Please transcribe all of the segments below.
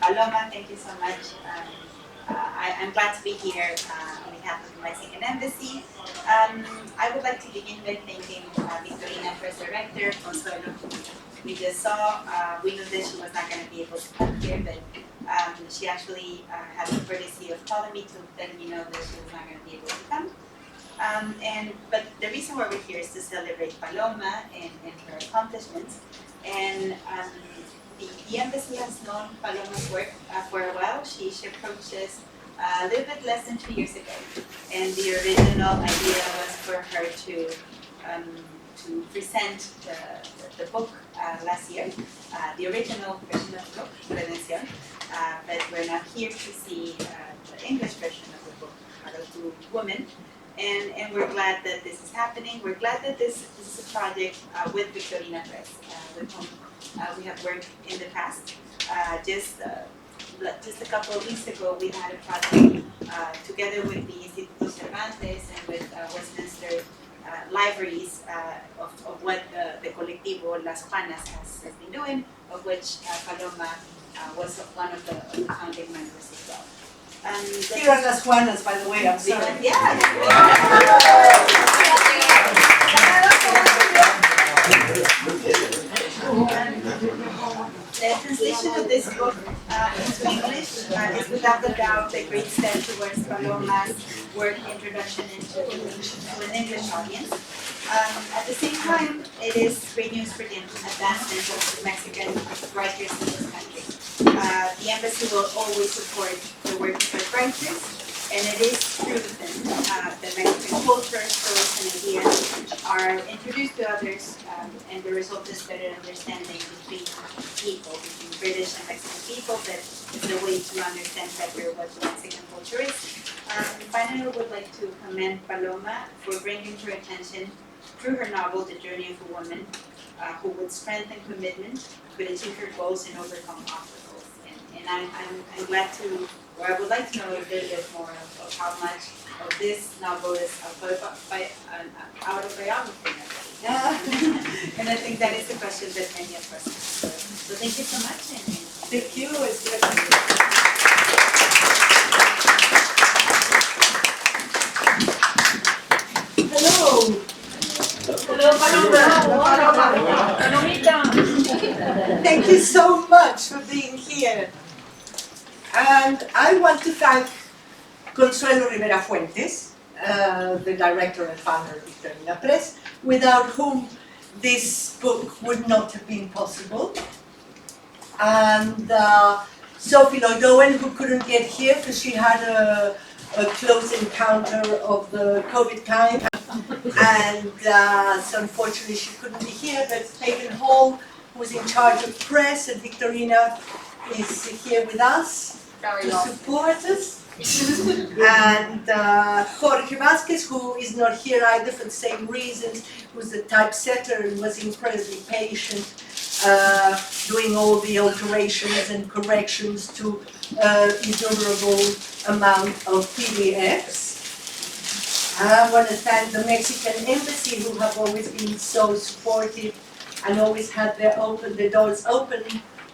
Paloma, thank you so much. I'm glad to be here on behalf of the Mexican Embassy. I would like to begin with thanking Victorina, first director, Consuelo, who we just saw. We knew that she was not going to be able to come here, but she actually had the courtesy of calling me to let me know that she was not going to be able to come. But the reason why we're here is to celebrate Paloma and her accomplishments. And the embassy has known Paloma's work for a while. She approached us a little bit less than 2 years ago, and the original idea was for her to present the book last year, the original version of the book, Redención, but we're now here to see the English version of the book, Harutu Woman. And we're glad that this is happening. We're glad that this is a project with Victorina Press, with whom we have worked in the past. Just a couple of weeks ago, we had a project together with the Instituto Cervantes and with Westminster libraries of what the colectivo Las Juanas has been doing, of which Paloma was one of the founding members as well. Here are Las Juanas, by the way, I'm sorry. Yeah. The translation of this book into English is without a doubt a great step towards Paloma's work introduction to an English audience. At the same time, it is great news for the advancement of Mexican writers in this country. The embassy will always support the work of our writers, and it is through them that Mexican culture, stories, and ideas are introduced to others, and the result is better understanding between people, between British and Mexican people, that is a way to understand better what Mexican culture is. Finally, I would like to commend Paloma for bringing to our attention, through her novel, The Journey of a Woman, who with strength and commitment could achieve her goals and overcome obstacles. And I'm glad to, or I would like to know a little bit more of how much of this novel is autobiography. And I think that is the question that many of us have. So thank you so much. Thank you. It's Hello. Hello, Paloma. Thank you so much for being here. And I want to thank Consuelo Rivera Fuentes, the director and founder of Victorina Press, without whom this book would not have been possible. And Sophie Lloyd Owen, who couldn't get here because she had a close encounter of the COVID kind. And so unfortunately she couldn't be here, but Haven Hall, who's in charge of press, and Victorina is here with us to support us. And Jorge Vasquez, who is not here either for the same reasons, who's the typesetter and was incredibly patient, doing all the alterations and corrections to innumerable amount of PDFs. I want to thank the Mexican Embassy, who have always been so supportive and always had their doors open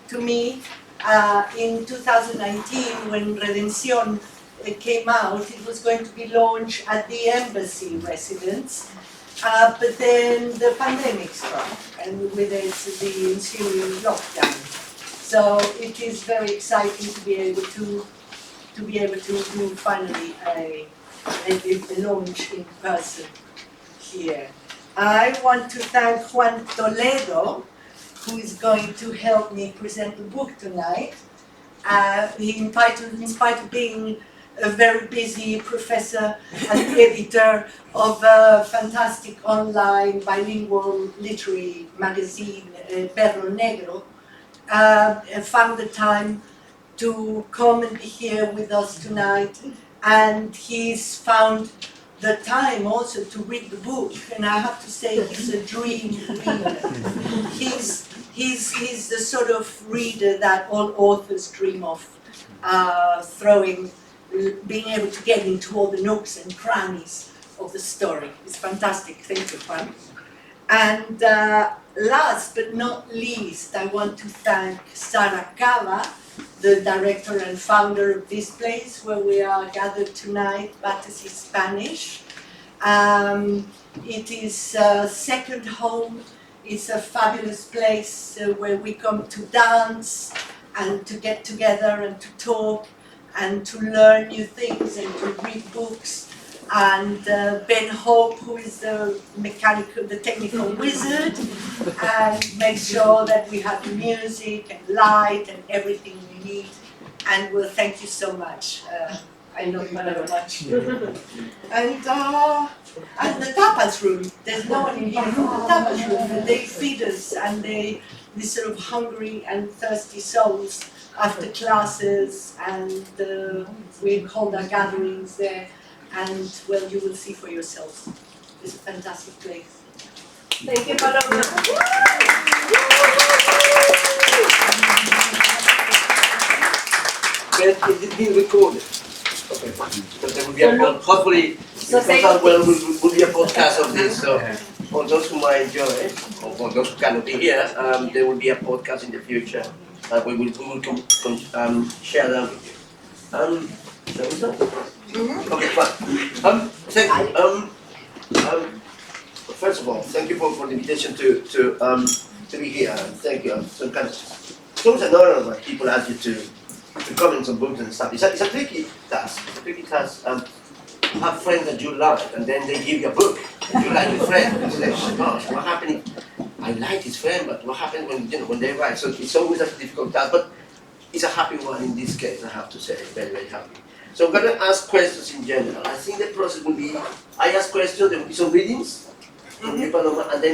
to me. In 2019, when Redención came out, it was going to be launched at the embassy residence, but then the pandemic struck, and with it the ensuing lockdown. So it is very exciting to be able to do finally a launch in person here. I want to thank Juan Toledo, who is going to help me present the book tonight. In spite of being a very busy professor and editor of a fantastic online bilingual literary magazine, Perro Negro, found the time to come and be here with us tonight, and he's found the time also to read the book, and I have to say he's a dream reader. He's the sort of reader that all authors dream of, being able to get into all the nooks and crannies of the story. It's fantastic. Thank you, Juan. And last but not least, I want to thank Sarah Cava, the director and founder of this place where we are gathered tonight, Battersea Spanish. It is a second home. It's a fabulous place where we come to dance and to get together and to talk and to learn new things and to read books. And Ben Hope, who is the technical wizard, and makes sure that we have music and light and everything we need. And well, thank you so much. I love you very much. And the tapas room. There's no one in here from the tapas room. And they feed us, and these sort of hungry and thirsty souls after classes, and we hold our gatherings there. And well, you will see for yourselves. It's a fantastic place. Thank you, Paloma. Is it being recorded? Okay, because there will be a hopefully, will be a podcast of this. So for those who might enjoy it, or for those who cannot be here, there will be a podcast in the future. We will share them with you. Shall we start? Okay, fine. Thank you. First of all, thank you for the invitation to be here. Thank you. It's always an honor when people ask you to comment on books and stuff. It's a tricky task. It's a tricky task. You have friends that you like, and then they give you a book. You like your friend. You say, oh gosh, what happened? I like his friend, but what happened when they write? So it's always a difficult task, but it's a happy one in this case. I have to say, very, very happy. So I'm going to ask questions in general. I think the process will be, I ask questions, there will be some readings, and then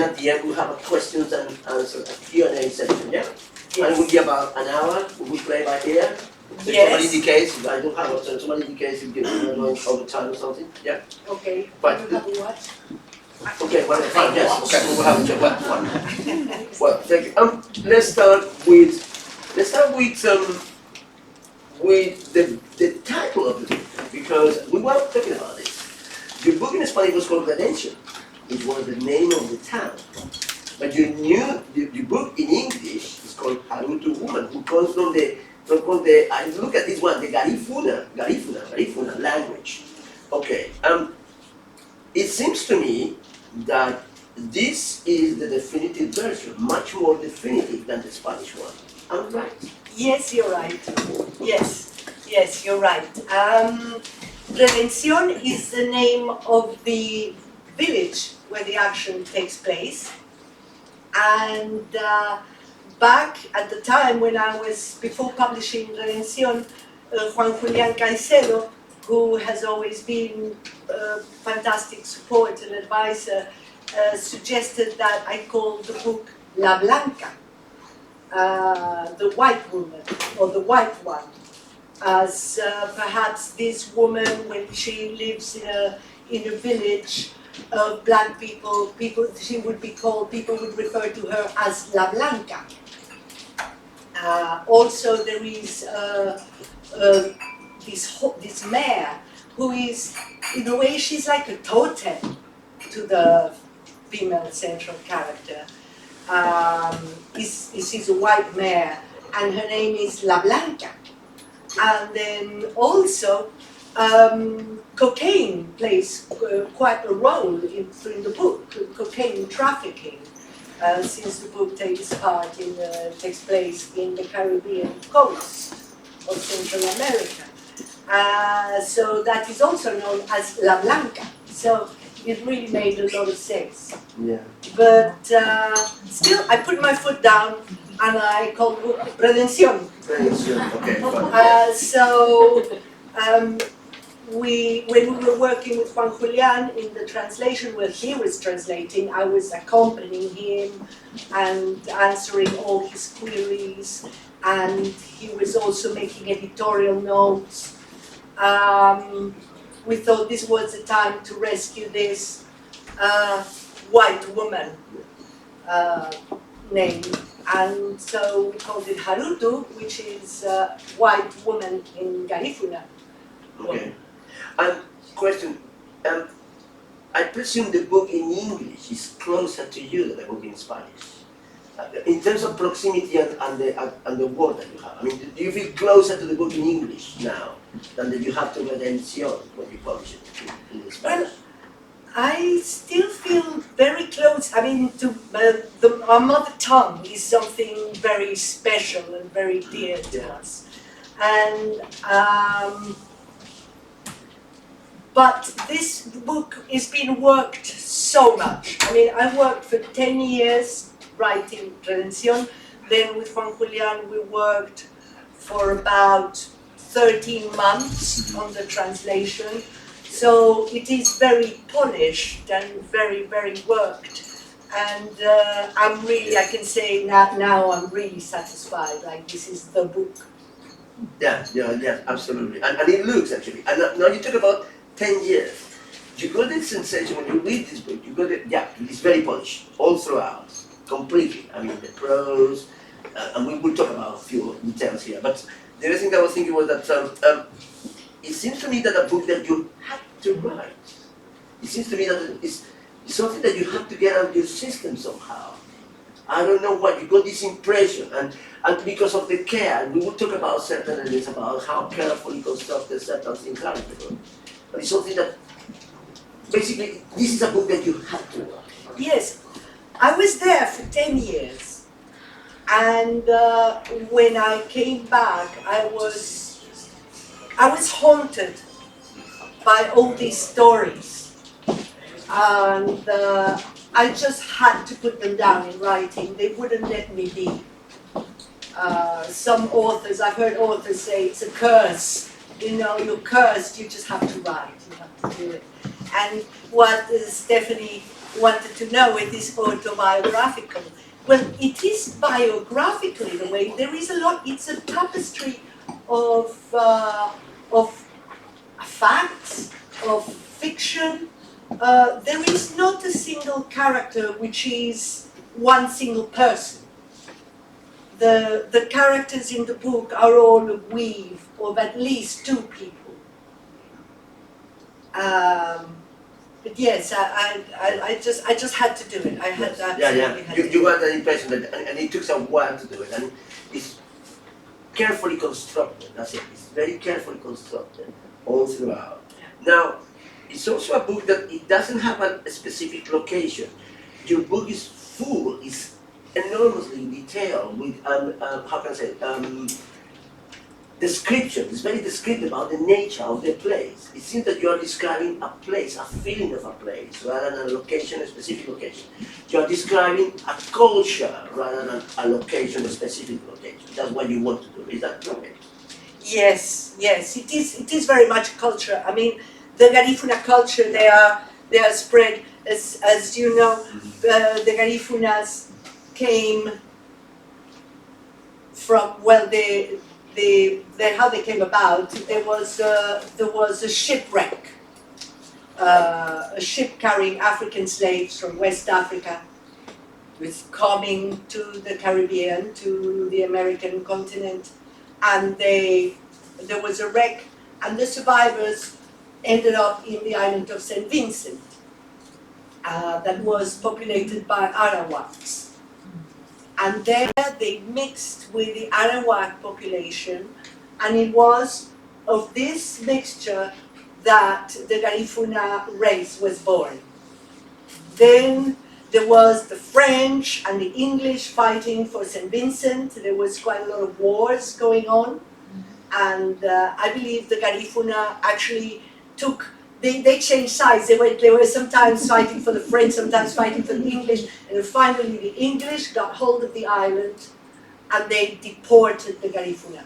at the end we'll have a questions and answers, a Q&A session, yeah? Yes. And it will be about an hour. Will we play by ear? So yes. Somebody indicates, if I don't have it, somebody indicates if you're going over time or something, yeah? Okay. But, you have what? Okay, well, fine, yes, okay, we'll have it, one. Well, thank you. Let's start with the title of the book, because we were talking about this. Your book in Spanish was called Redention, which was the name of the town. But your book in English is called Harutu Woman, who comes from the I look at this one, the Garifuna language. Okay, it seems to me that this is the definitive version, much more definitive than the Spanish one. I'm right. Yes, you're right. Yes, you're right. Redención is the name of the village where the action takes place. And back at the time when before publishing Redención, Juan Julian Caicedo, who has always been a fantastic support and advisor, suggested that I call the book La Blanca. The white woman, or the white one, as perhaps this woman, when she lives in a village of black people, she would be called, people would refer to her as La Blanca. Also, there is this mare who is, in a way, she's like a totem to the female central character. She's a white mare, and her name is La Blanca. And then also, cocaine plays quite a role in the book, cocaine trafficking, since the book takes place in the Caribbean coast of Central America. So that is also known as La Blanca. So it really made a lot of sense. Yeah. But still, I put my foot down and I called it Redención. Okay. When we were working with Juan Julian in the translation, where he was translating, I was accompanying him and answering all his queries, and he was also making editorial notes. We thought this was the time to rescue this white woman name, and so we called it Harutu, which is white woman in Garifuna. Okay. And question, I presume the book in English is closer to you than the book in Spanish. in terms of proximity and the word that you have, I mean, do you feel closer to the book in English now than that you have to Redención when you publish it in Spanish? Well, I still feel very close. I mean, our mother tongue is something very special and very dear to us. And but this book is being worked so much. I mean, I worked for 10 years writing Redención. Then with Julian, we worked for about 13 months on the translation. So it is very polished and very, very worked. And I'm really, I can say now I'm really satisfied. Like, this is the book. Yeah, absolutely. And it looks, actually. And now you talk about 10 years. You got the sensation when you read this book, it's very polished all throughout, completely. I mean, the prose, and we will talk about a few details here. But the other thing I was thinking was that it seems to me that a book that you had to write, it seems to me that it's something that you have to get out of your system somehow. I don't know what, you got this impression, and because of the care, we will talk about certain elements, about how carefully constructed certain things are in the book. But it's something that, basically, this is a book that you have to write. Yes, I was there for 10 years, and when I came back, I was haunted by all these stories, and I just had to put them down in writing. They wouldn't let me be. Some authors, I've heard authors say it's a curse. You know, you're cursed, you just have to write, you have to do it. And what Stephanie wanted to know, it is autobiographical. Well, it is biographical in a way. There is a lot, it's a tapestry of facts, of fiction. There is not a single character which is one single person. The characters in the book are all a weave of at least two people. But yes, I just had to do it. I had that. You got the impression that, and it took a while to do it, and it's carefully constructed. That's it. It's very carefully constructed all throughout. Now, it's also a book that it doesn't have a specific location. Your book is full. It's enormously detailed with how can I say description. It's very descriptive about the nature of the place. It seems that you are describing a place, a feeling of a place, rather than a location, a specific location. You are describing a culture rather than a location, a specific location. That's what you want to do. Is that correct? Yes, it is. It is very much culture. I mean, the Garifuna culture. They are spread as you know. The Garifunas came from how they came about. There was a shipwreck, a ship carrying African slaves from West Africa was coming to the Caribbean, to the American continent, and there was a wreck, and the survivors ended up in the island of St. Vincent, that was populated by Arawaks. And there they mixed with the Arawak population, and it was of this mixture that the Garifuna race was born. Then there was the French and the English fighting for St. Vincent. There was quite a lot of wars going on, and I believe the Garifuna actually took. They changed sides. They were sometimes fighting for the French, sometimes fighting for the English, and then finally the English got hold of the island and they deported the Garifuna.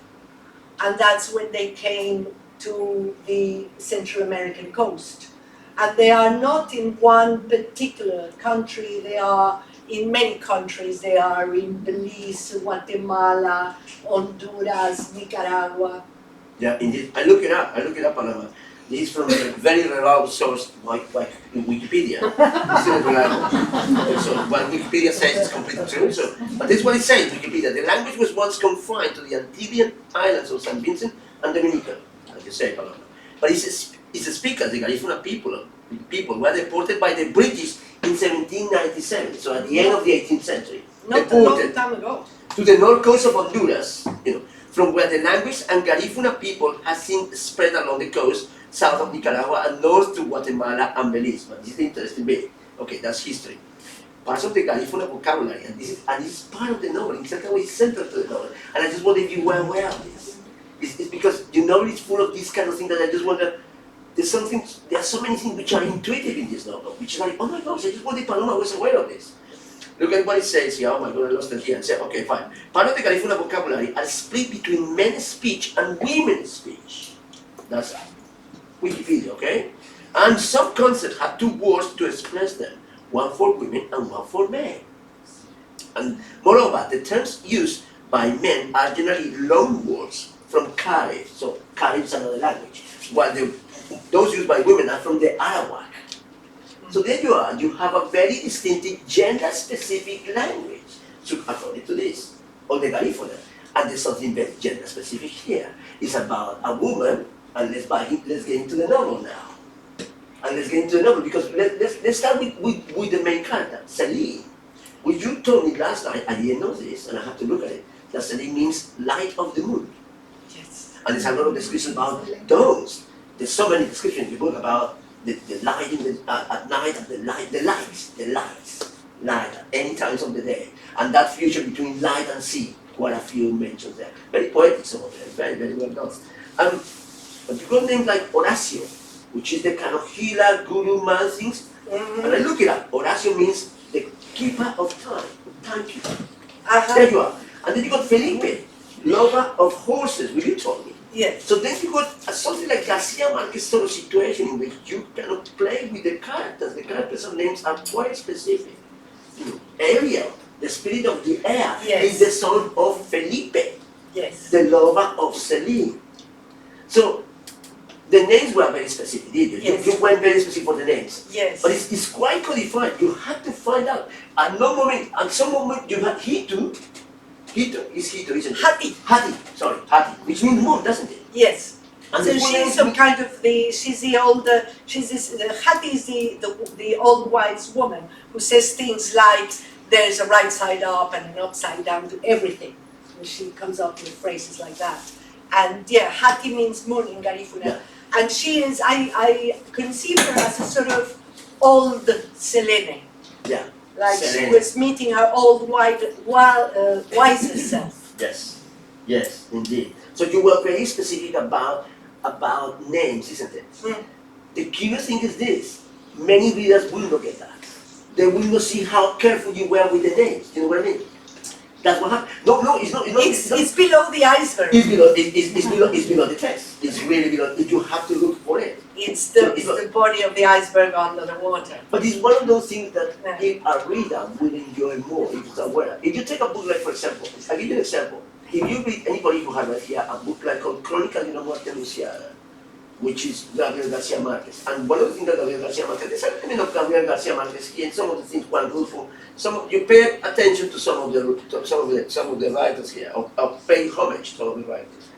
And that's when they came to the Central American coast. And they are not in one particular country, they are in many countries. They are in Belize, Guatemala, Honduras, Nicaragua. Yeah, indeed. I look it up, Paloma. This is from a very reliable source, like in Wikipedia. It's not reliable. So what Wikipedia says is completely true. So, but this is what it says, Wikipedia. The language was once confined to the Antillean islands of St. Vincent and Dominica, as you say, Paloma. But its speakers, the Garifuna people, were deported by the British in 1797, so at the end of the 18th century. Not a long time ago. to the north coast of Honduras, from where the language and Garifuna people has since spread along the coast, south of Nicaragua and north to Guatemala and Belize. But this is the interesting bit. Okay, that's history. Parts of the Garifuna vocabulary, and this is part of the novel, in certain way central to the novel. And I just wonder if you were aware of this. It's because the novel is full of this kind of thing that I just wonder, there are so many things which are intuitive in this novel, which is like, oh my gosh, I just wonder if Paloma was aware of this. Look at what it says here. Oh my God, I lost it here. And say, okay, fine. Part of the Garifuna vocabulary are split between men's speech and women's speech. That's Wikipedia, okay? And some concepts have two words to express them, one for women and one for men. And moreover, the terms used by men are generally loan words from Carib. So Carib is another language, while those used by women are from the Arawak. So there you are, you have a very distinctive gender-specific language. So according to this, on the Garifuna, and there's something very gender-specific here. It's about a woman, and let's get into the novel now. And let's get into the novel, because let's start with the main character, Celine. Which you told me last night, I didn't know this, and I have to look at it, that Celine means light of the moon. Yes. And there's a lot of descriptions about those. There's so many descriptions in the book about the light at night, and the lights, light at any times of the day. And that fusion between light and sea, quite a few mentions there. Very poetic, some of them, very, very well done. But you got names like Horacio, which is the kind of healer, guru, man things. And I look it up. Horacio means the keeper of time, timekeeper. There you are. And then you got Felipe, lover of horses, which you told me. Yes. So then you got something like Garcia Marquez sort of situation in which you cannot play with the characters. The characters' names are quite specific. Ariel, the spirit of the air, yes, is the son of Felipe, yes, the lover of Celine. So the names were very specific, did you? Yes. You went very specific for the names. yes. But it's quite codified. You have to find out. At some moment, you had Hitu. Hitu, isn't it? Hati, which means moon, doesn't it? Yes. And So the she's some kind of Hati is the old wise woman who says things like there's a right side up and an upside down to everything. And she comes up with phrases like that. And yeah, Hati means moon in Garifuna. Yeah. And she is, I conceive her as a sort of old Selene. Yeah. Like Selene. she was meeting her old wiser self. Yes, indeed. So you were very specific about names, isn't it? Mm. The curious thing is this: many readers will not get that. They will not see how careful you were with the names. You know what I mean? That's what happened. No, it's not. It's below the iceberg. It's below the text. It's really below. You have to look for it. It's the body of the iceberg under the water. But it's one of those things that if a reader will enjoy more if it's aware. If you take a book like, for example, I'll give you an example. If you read, anybody who has read here, a book like called Crónica de una Muerte Anunciada, which is Gabriel Garcia Marquez. And one of the things that Gabriel Garcia Marquez, there's an element of Gabriel Garcia Marquez here, and some of the things Juan Rulfo, you pay attention to some of the writers here, or pay homage to some of the writers.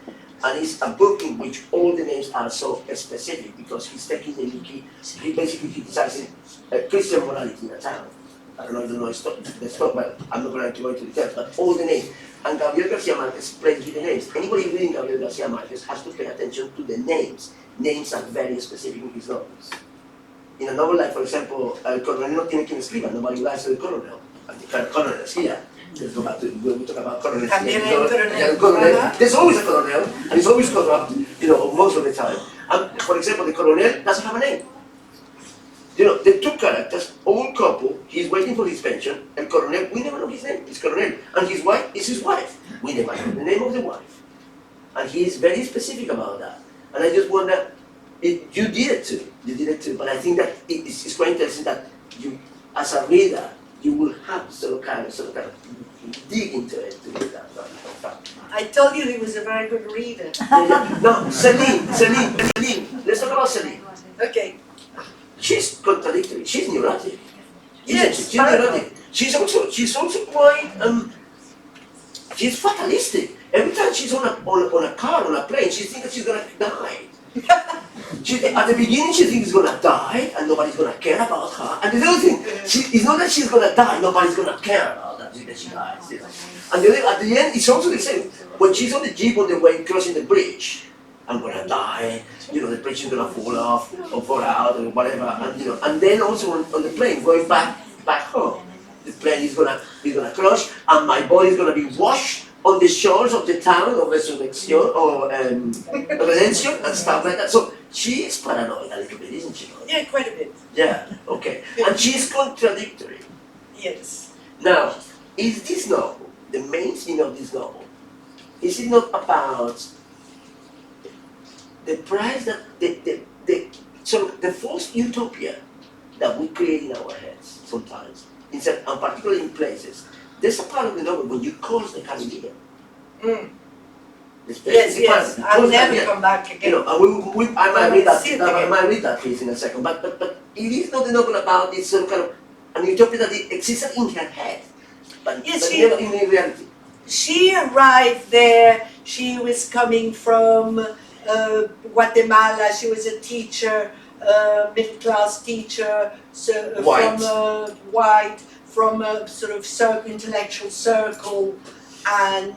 And it's a book in which all the names are so specific because he's taking he basically criticizing Christian morality in a town. I don't know it's not, well, I'm not going to go into details, but all the names. And Gabriel Garcia Marquez plays with the names. Anybody reading Gabriel Garcia Marquez has to pay attention to the names. Names are very specific in his novels. In a novel like, for example, El Coronel no tiene quien escriba, nobody writes El Coronel. And the Coronel is here. Let's go back to when we talk about Coronel. There's always a Coronel, and it's always corrupt, most of the time. And for example, the Coronel doesn't have a name. The two characters, old couple, he's waiting for his pension, and Coronel, we never know his name, it's Coronel. And his wife is his wife. We never know the name of the wife. And he is very specific about that. And I just wonder, you did it too, but I think that it's quite interesting that you, as a reader, you will have sort of kind of dig into it to read that. I told you he was a very good reader. No, Celine. Let's talk about Celine. Okay. She's contradictory. She's neurotic. Yes, she's neurotic. She's also quite she's fatalistic. Every time she's on a car, on a plane, she thinks that she's gonna die. At the beginning, she thinks she's gonna die and nobody's gonna care about her. And the other thing, it's not that she's gonna die, nobody's gonna care about her. that she dies. You know. And at the end, it's also the same. When she's on the jeep on the way crossing the bridge, I'm gonna die. The bridge is gonna fall off or fall out or whatever. And then also on the plane going back home, the plane is gonna crash, and my body is gonna be washed on the shores of the town of Resurrection or Redemption and stuff like that. So she is paranoid a little bit, isn't she? Yeah, quite a bit. Yeah, okay. And she's contradictory. Yes. Now, is this novel, the main thing of this novel, is it not about the price that the false utopia that we create in our heads sometimes, and particularly in places? There's a part of the novel when you cross the Caribbean. Mm. Yes. I'll never come back again. I might read that piece in a second, but it is not the novel about this sort of kind of an utopia that existed in her head, but never in reality. She arrived there. She was coming from Guatemala. She was a teacher, middle-class teacher, White. from white, from a sort of intellectual circle, and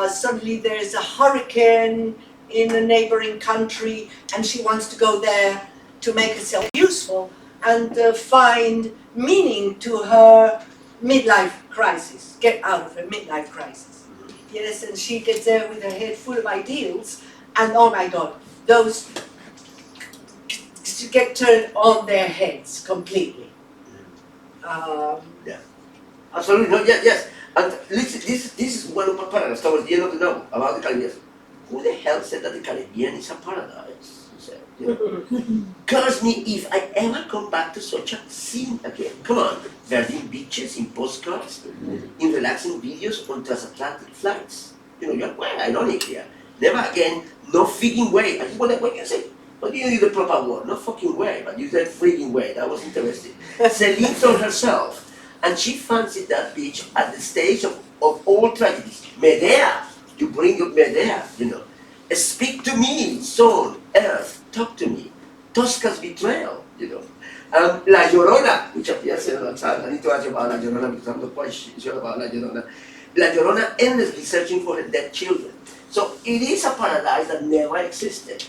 suddenly there's a hurricane in a neighboring country, and she wants to go there to make herself useful and find meaning to her midlife crisis, get out of her midlife crisis. Yes, and she gets there with her head full of ideals, and oh my God, those get turned on their heads completely. Absolutely, no, yes. And listen, this is one of my paragraphs towards the end of the novel about the Caribbean. Who the hell said that the Caribbean is a paradise? He said, Curse me if I ever come back to such a scene again. Come on, virgin beaches in postcards, in relaxing videos on transatlantic flights. You're quite ironic here. Never again, no freaking way. What you say? What do you need the proper word? No fucking way, but you said freaking way. That was interesting. Celine told herself, and she fancied that beach at the stage of all tragedies. Medea, you bring up Medea, Speak to me, soul, earth, talk to me. Tosca's betrayal, La Llorona, which appears in another time. I need to ask you about La Llorona because I'm not quite sure about La Llorona. La Llorona endlessly searching for her dead children. So it is a paradise that never existed,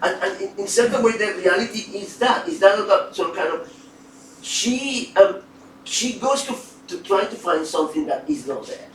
And in certain way, the reality is that some kind of she goes to try to find something that is not there.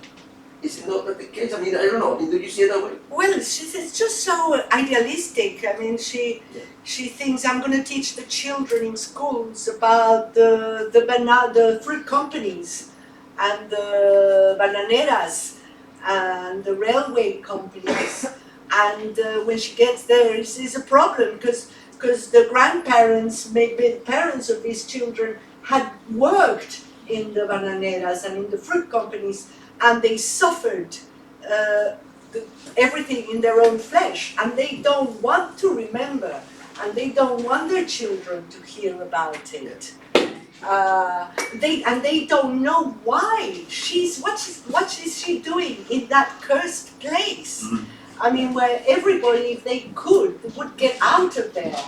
Is it not the case? I mean, I don't know. Do you see it that way? Well, it's just so idealistic. I mean, she thinks I'm going to teach the children in schools about the fruit companies and the bananeras and the railway companies. And when she gets there, it's a problem because the grandparents, maybe the parents of these children, had worked in the bananeras and in the fruit companies, and they suffered everything in their own flesh, and they don't want to remember, and they don't want their children to hear about it. They don't know why what is she doing in that cursed place? Mm-hmm. I mean, where everybody, if they could, would get out of there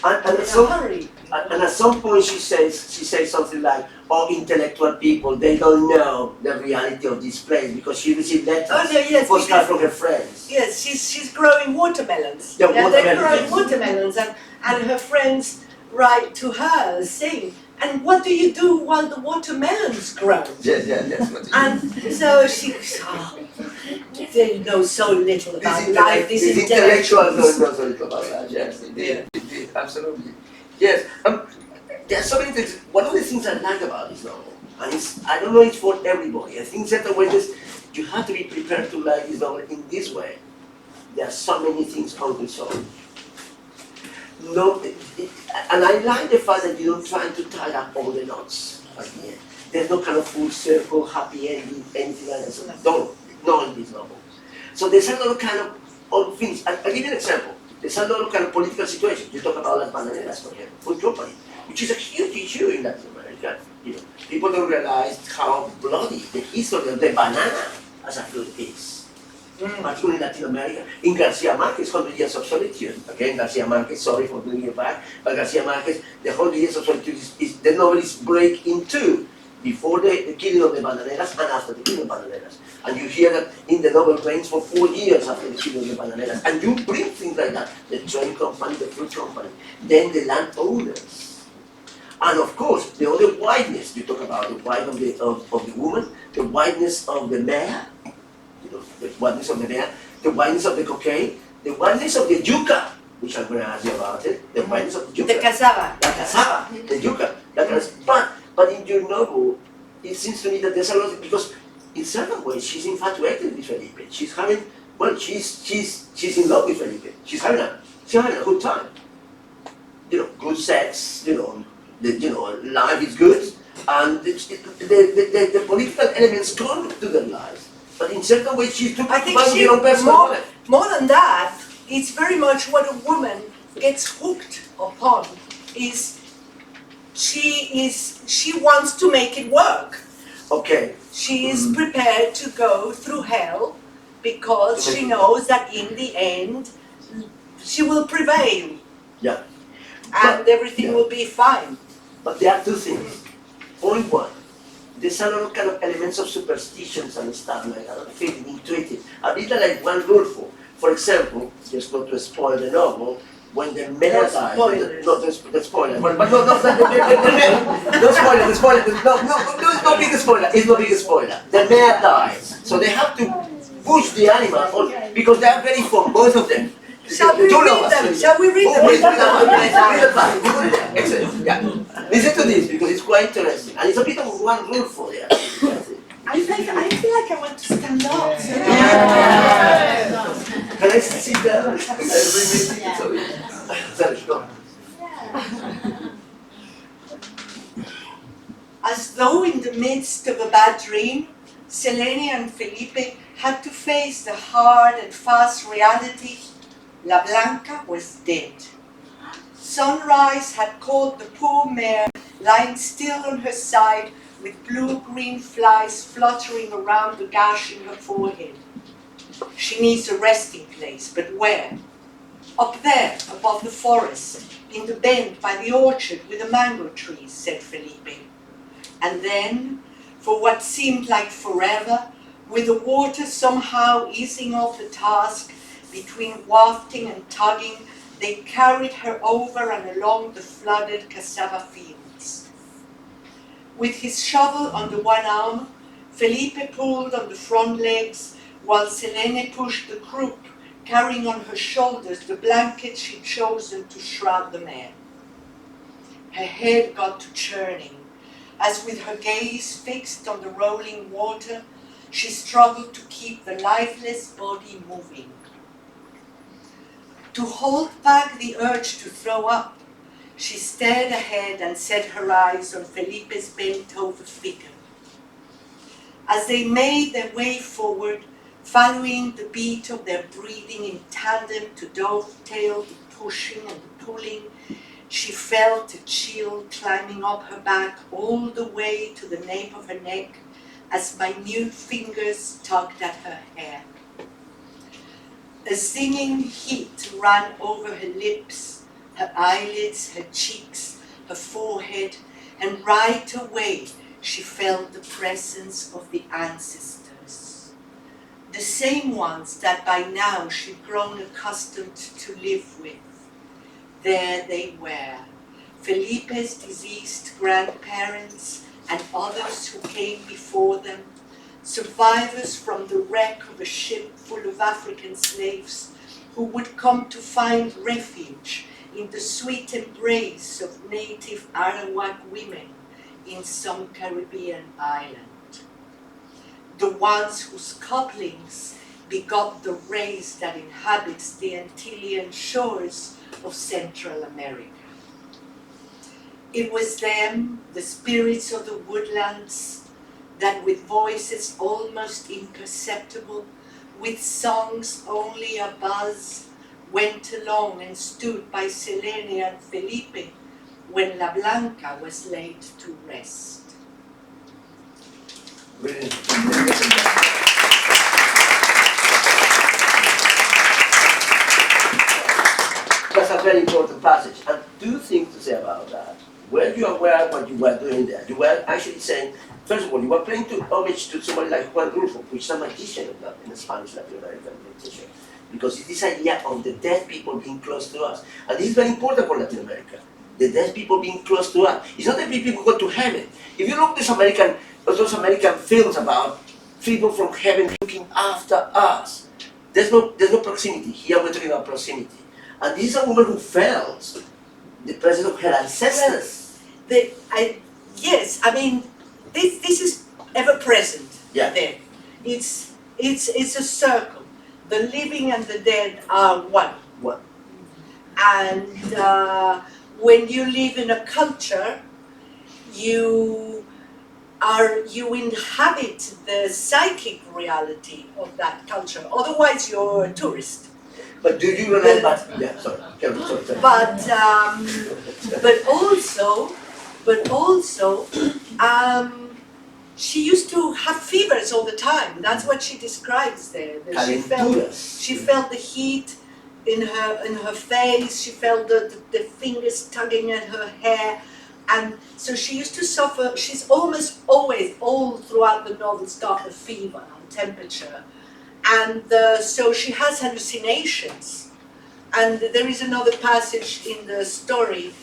and in a hurry. And at some point she says something like, "Oh, intellectual people, they don't know the reality of this place because she received letters, postcards from her friends." Yes, she's growing watermelons. Yeah, they're growing watermelons, and her friends write to her saying, "And what do you do while the watermelons grow?" Yes. And so she, they know so little about life. These intellectuals know so little about life. Yes, indeed, absolutely. Yes, there are so many things. One of the things I like about this novel, and I don't know it's for everybody. I think certain ways you have to be prepared to like this novel in this way. There are so many things unresolved. And I like the fact that you don't try to tie up all the knots at the end. There's no kind of full circle, happy ending, anything like that. So not in this novel. So there's a lot of kind of odd things. I'll give you an example. There's a lot of kind of political situations. You talk about las bananeras, for example, food company, which is a huge issue in Latin America. People don't realize how bloody the history of the banana as a fruit is. Particularly in Latin America. In Garcia Marquez, 100 Years of Solitude. Again, Garcia Marquez, sorry for bringing you back, but Garcia Marquez, the 100 Years of Solitude the novel is break in two. before the killing of the bananeras and after the killing of bananeras. And you hear that in the novel reigns for 4 years after the killing of the bananeras. And you bring things like that, the train company, the fruit company, then the landowners. And of course, the other whiteness, you talk about the white of the woman, the whiteness of the mayor, you know, the whiteness of the mayor, the whiteness of the cocaine, the whiteness of the yucca, which I'm going to ask you about it, the whiteness of the yucca. The cassava. The cassava, the yucca. But in your novel, it seems to me that there's a lot, because in certain ways she's infatuated with Felipe. She's having, well, she's in love with Felipe. She's having a good time. You know, good sex, life is good, and the political elements come to their lives. But in certain ways, she's too I think her own personal life. more than that, it's very much what a woman gets hooked upon. Is she wants to make it work. Okay. She is prepared to go through hell because she knows that in the end she will prevail. Yeah. And everything will be fine. But there are two things. Point one, there's a lot of kind of elements of superstitions and stuff like that, feeling intuitive. A bit like one rule for example, just not to spoil the novel, when the mayor dies, not the spoiler, but no, don't spoil it, it's no big spoiler, it's no big spoiler. The mayor dies, so they have to push the animal on, because they are very fun, both of them. Shall we read them? Shall we read them? Read them. Excellent. Yeah. Listen to this because it's quite interesting, and it's a bit of one rule for you. I feel like I want to stand up. Can I sit down? Sorry, go. As though in the midst of a bad dream, Selene and Felipe had to face the hard and fast reality. La Blanca was dead. Sunrise had caught the poor mare lying still on her side with blue-green flies fluttering around the gash in her forehead. She needs a resting place, but where? Up there, above the forest, in the bend by the orchard with the mango trees, said Felipe. And then, for what seemed like forever, with the water somehow easing off the task, between wafting and tugging, they carried her over and along the flooded cassava fields. With his shovel under one arm, Felipe pulled on the front legs, while Selene pushed the croup, carrying on her shoulders the blanket she'd chosen to shroud the mare. Her head got to churning, as with her gaze fixed on the rolling water, she struggled to keep the lifeless body moving. To hold back the urge to throw up, she stared ahead and set her eyes on Felipe's bent-over figure. As they made their way forward, following the beat of their breathing in tandem to dovetail the pushing and the pulling, she felt a chill climbing up her back all the way to the nape of her neck as minute fingers tugged at her hair. A stinging heat ran over her lips, her eyelids, her cheeks, her forehead, and right away she felt the presence of the ancestors. The same ones that by now she'd grown accustomed to live with. There they were, Felipe's deceased grandparents and others who came before them, survivors from the wreck of a ship full of African slaves who would come to find refuge in the sweet embrace of native Arawak women in some Caribbean island. The ones whose couplings begot the race that inhabits the Antillean shores of Central America. It was them, the spirits of the woodlands, that with voices almost imperceptible, with songs only a buzz, went along and stood by Selene and Felipe when La Blanca was laid to rest. Brilliant. That's a very important passage. And two things to say about that. were you aware of what you were doing there? You were actually saying, first of all, you were paying homage to somebody like Juan, which is a magician in the Spanish Latin American meditation. Because it's this idea of the dead people being close to us. And this is very important for Latin America. The dead people being close to us. It's not that people go to heaven. If you look at those American films about people from heaven looking after us, there's no proximity. Here we're talking about proximity. And this is a woman who felt the presence of her ancestors. Yes, I mean, this is ever present there. It's a circle. The living and the dead are one. One. And when you live in a culture, you inhabit the psychic reality of that culture. Otherwise, you're a tourist. But do you remember? Sorry. But also, she used to have fevers all the time. That's what she describes there. She felt the heat in her face. She felt the fingers tugging at her hair, and so she used to suffer. She's almost always, all throughout the novels, got a fever and temperature, and so she has hallucinations. And there is another passage in the story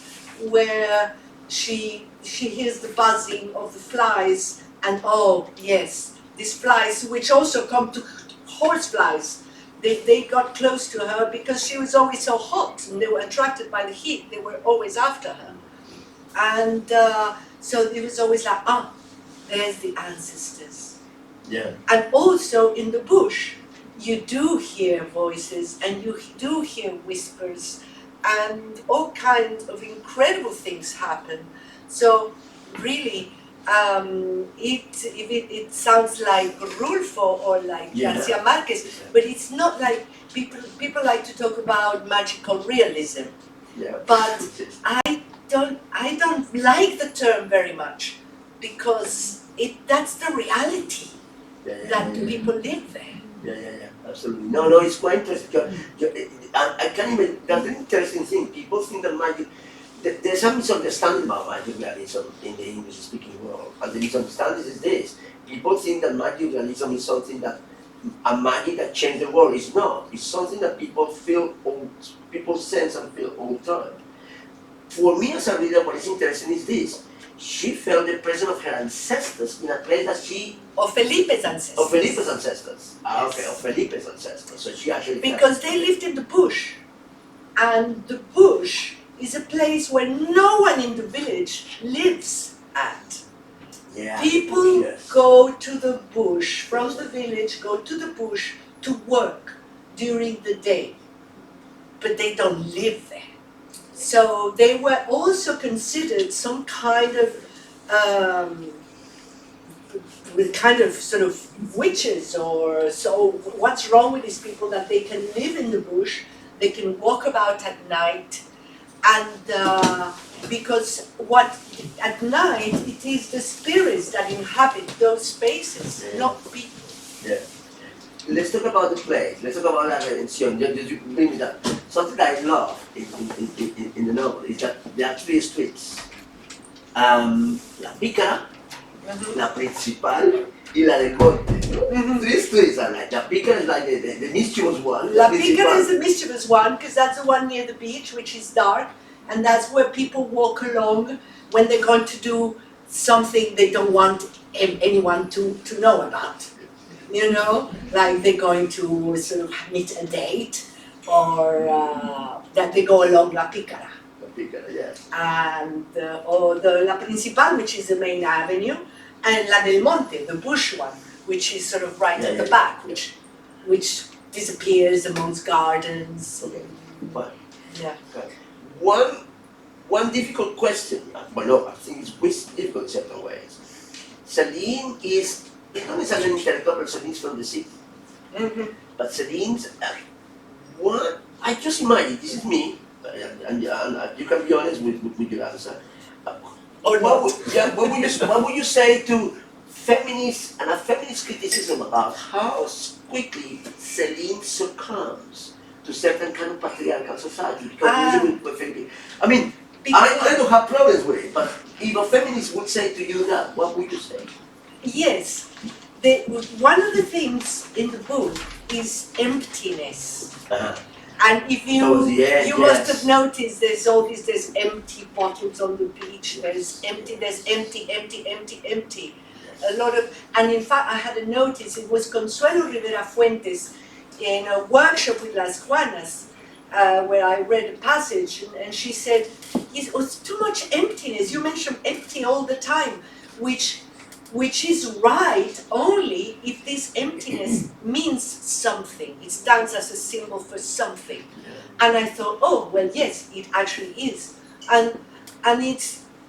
where she hears the buzzing of the flies, and oh yes, these flies, which also come to horseflies, they got close to her because she was always so hot, and they were attracted by the heat. They were always after her, and so it was always like, there's the ancestors. Yeah. And also in the bush, you do hear voices, and you do hear whispers, and all kinds of incredible things happen. So really, it sounds like Rulfo or like Garcia Marquez, but it's not like people like to talk about magical realism. Yeah. But I don't like the term very much, because that's the reality that people live there. Yeah, absolutely. No, it's quite interesting. I can't even, that's an interesting thing. People think that magic, there's some misunderstanding about magic realism in the English-speaking world. And the misunderstanding is this. People think that magic realism is something that, a magic that changes the world. It's not. It's something that people sense and feel all the time. For me as a reader, what is interesting is this. She felt the presence of her ancestors in a place that she... Of Felipe's ancestors. Of Felipe's ancestors. Okay, of Felipe's ancestors. So she actually... Because they lived in the bush. And the bush is a place where no one in the village lives at. Yeah. People go to the bush, from the village, go to the bush to work during the day. But they don't live there. So they were also considered some kind of sort of witches, or so. What's wrong with these people that they can live in the bush, they can walk about at night, and because at night it is the spirits that inhabit those spaces, not people. Yeah. Let's talk about the place. Let's talk about la redención. You bring me that. Something that I love in the novel is that there are three streets. La Pícara, la Principal, y la del Monte. Three streets are like, la Pícara is like the mischievous one. La Pícara is the mischievous one, because that's the one near the beach, which is dark, and that's where people walk along when they're going to do something they don't want anyone to know about. You know, like they're going to sort of meet a date, or that they go along La Pícara. La Pícara, yes. And or the La Principal, which is the main avenue, and La del Monte, the bush one, which is sort of right at the back, which disappears amongst gardens. Okay. Fine. Yeah. Okay. One difficult question. Well, no, I think it's difficult in certain ways. Celine is not necessarily an intellectual person, Celine's from the city. But Celine's what I just imagine, this is me, and you can be honest with your answer. What would you say to feminists and a feminist criticism about how quickly Celine succumbs to certain kind of patriarchal society? Because I mean, I don't have problems with it, but if a feminist would say to you that, what would you say? Yes, one of the things in the book is emptiness. Uh-huh. And if you Towards the end, you yes. must have noticed there's empty bottles on the beach, there's empty, empty. A lot of, and in fact I had a notice, it was Consuelo Rivera Fuentes in a workshop with Las Juanas, where I read a passage, and she said, it was too much emptiness, you mention empty all the time, which is right only if this emptiness means something. It stands as a symbol for something. And I thought, oh, well, yes, it actually is. And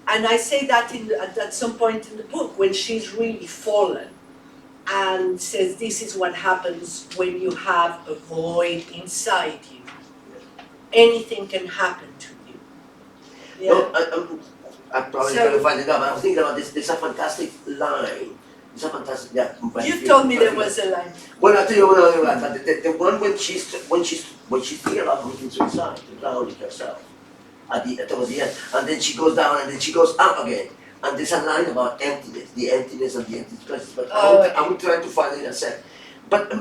I say that at some point in the book when she's really fallen and says this is what happens when you have a void inside you. Anything can happen to you. Yeah. No, I'm probably going to find it out, but I was thinking about this. There's a fantastic line. It's a fantastic, yeah. You told me there was a line. Well, I'll tell you another line, but the one when she's thinking about committing suicide, to drown herself towards the end, and then she goes down and then she goes up again, and there's a line about emptiness, the emptiness of the empty places. But I will try to find it in a sec. But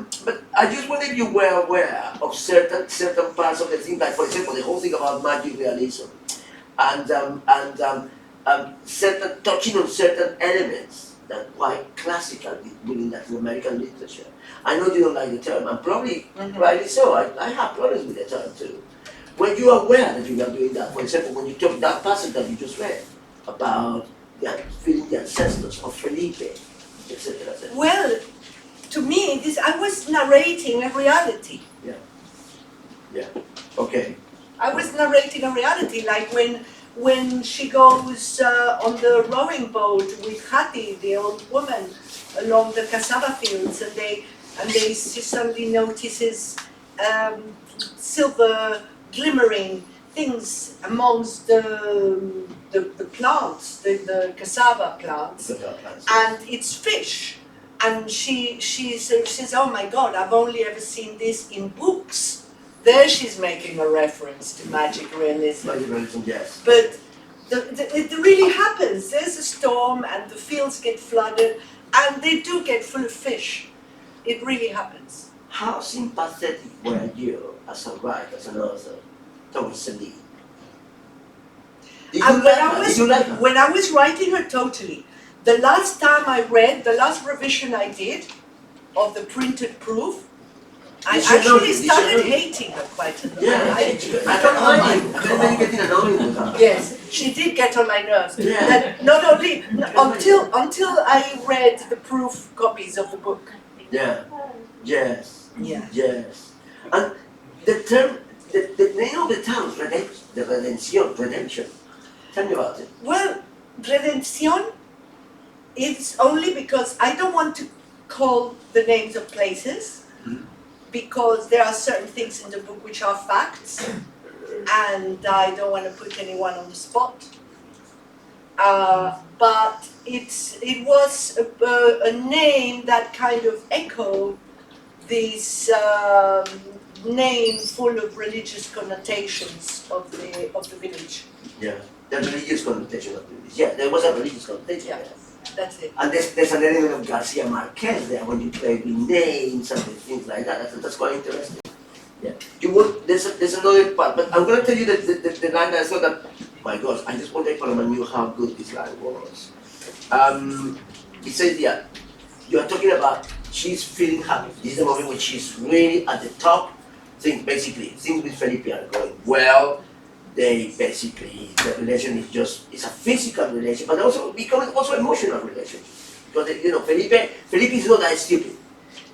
I just wonder if you were aware of certain parts of the thing, like for example the whole thing about magic realism, and certain touching on certain elements that are quite classical within Latin American literature. I know you don't like the term, and probably rightly so. I have problems with the term too. Were you aware that you were doing that? For example, when you took that passage that you just read about feeling the ancestors of Felipe, etc., etc. Well, to me, I was narrating a reality. Yeah. Okay. I was narrating a reality, like when she goes on the rowing boat with Hattie, the old woman, along the cassava fields, and she suddenly notices silver glimmering things amongst the plants, the cassava plants, and it's fish. And she says, oh my God, I've only ever seen this in books. There she's making a reference to magic realism. Magic realism, yes. But it really happens. There's a storm and the fields get flooded and they do get full of fish. It really happens. How sympathetic were you as a writer, as an author, towards Celine? Did you like her? When I was writing her, totally. The last time I read, the last revision I did of the printed proof, I actually started hating her quite a lot. Yeah, I don't mind. I don't getting annoyed with her. Yes, she did get on my nerves. Yeah. And not only until I read the proof copies of the book. Yeah. Yes. Yeah. Yes. And the term, the name of the town, redemption. Tell me about it. Well, Redemption, it's only because I don't want to call the names of places. Because there are certain things in the book which are facts, and I don't want to put anyone on the spot. But it was a name that kind of echoed this name full of religious connotations of the village. Yeah, the religious connotation of the village. Yeah, there was a religious connotation. Yeah. That's it. And there's an element of Garcia Marquez there when you play with names and things like that. That's quite interesting. Yeah. There's another part, but I'm going to tell you the line that I saw that, my gosh, I just wonder if Paloma knew how good this line was. It says, yeah, you are talking about she's feeling happy. This is the moment when she's really at the top. Things with Felipe are going well. The relation is a physical relation, but also becoming also emotional relation. Because Felipe is not that stupid.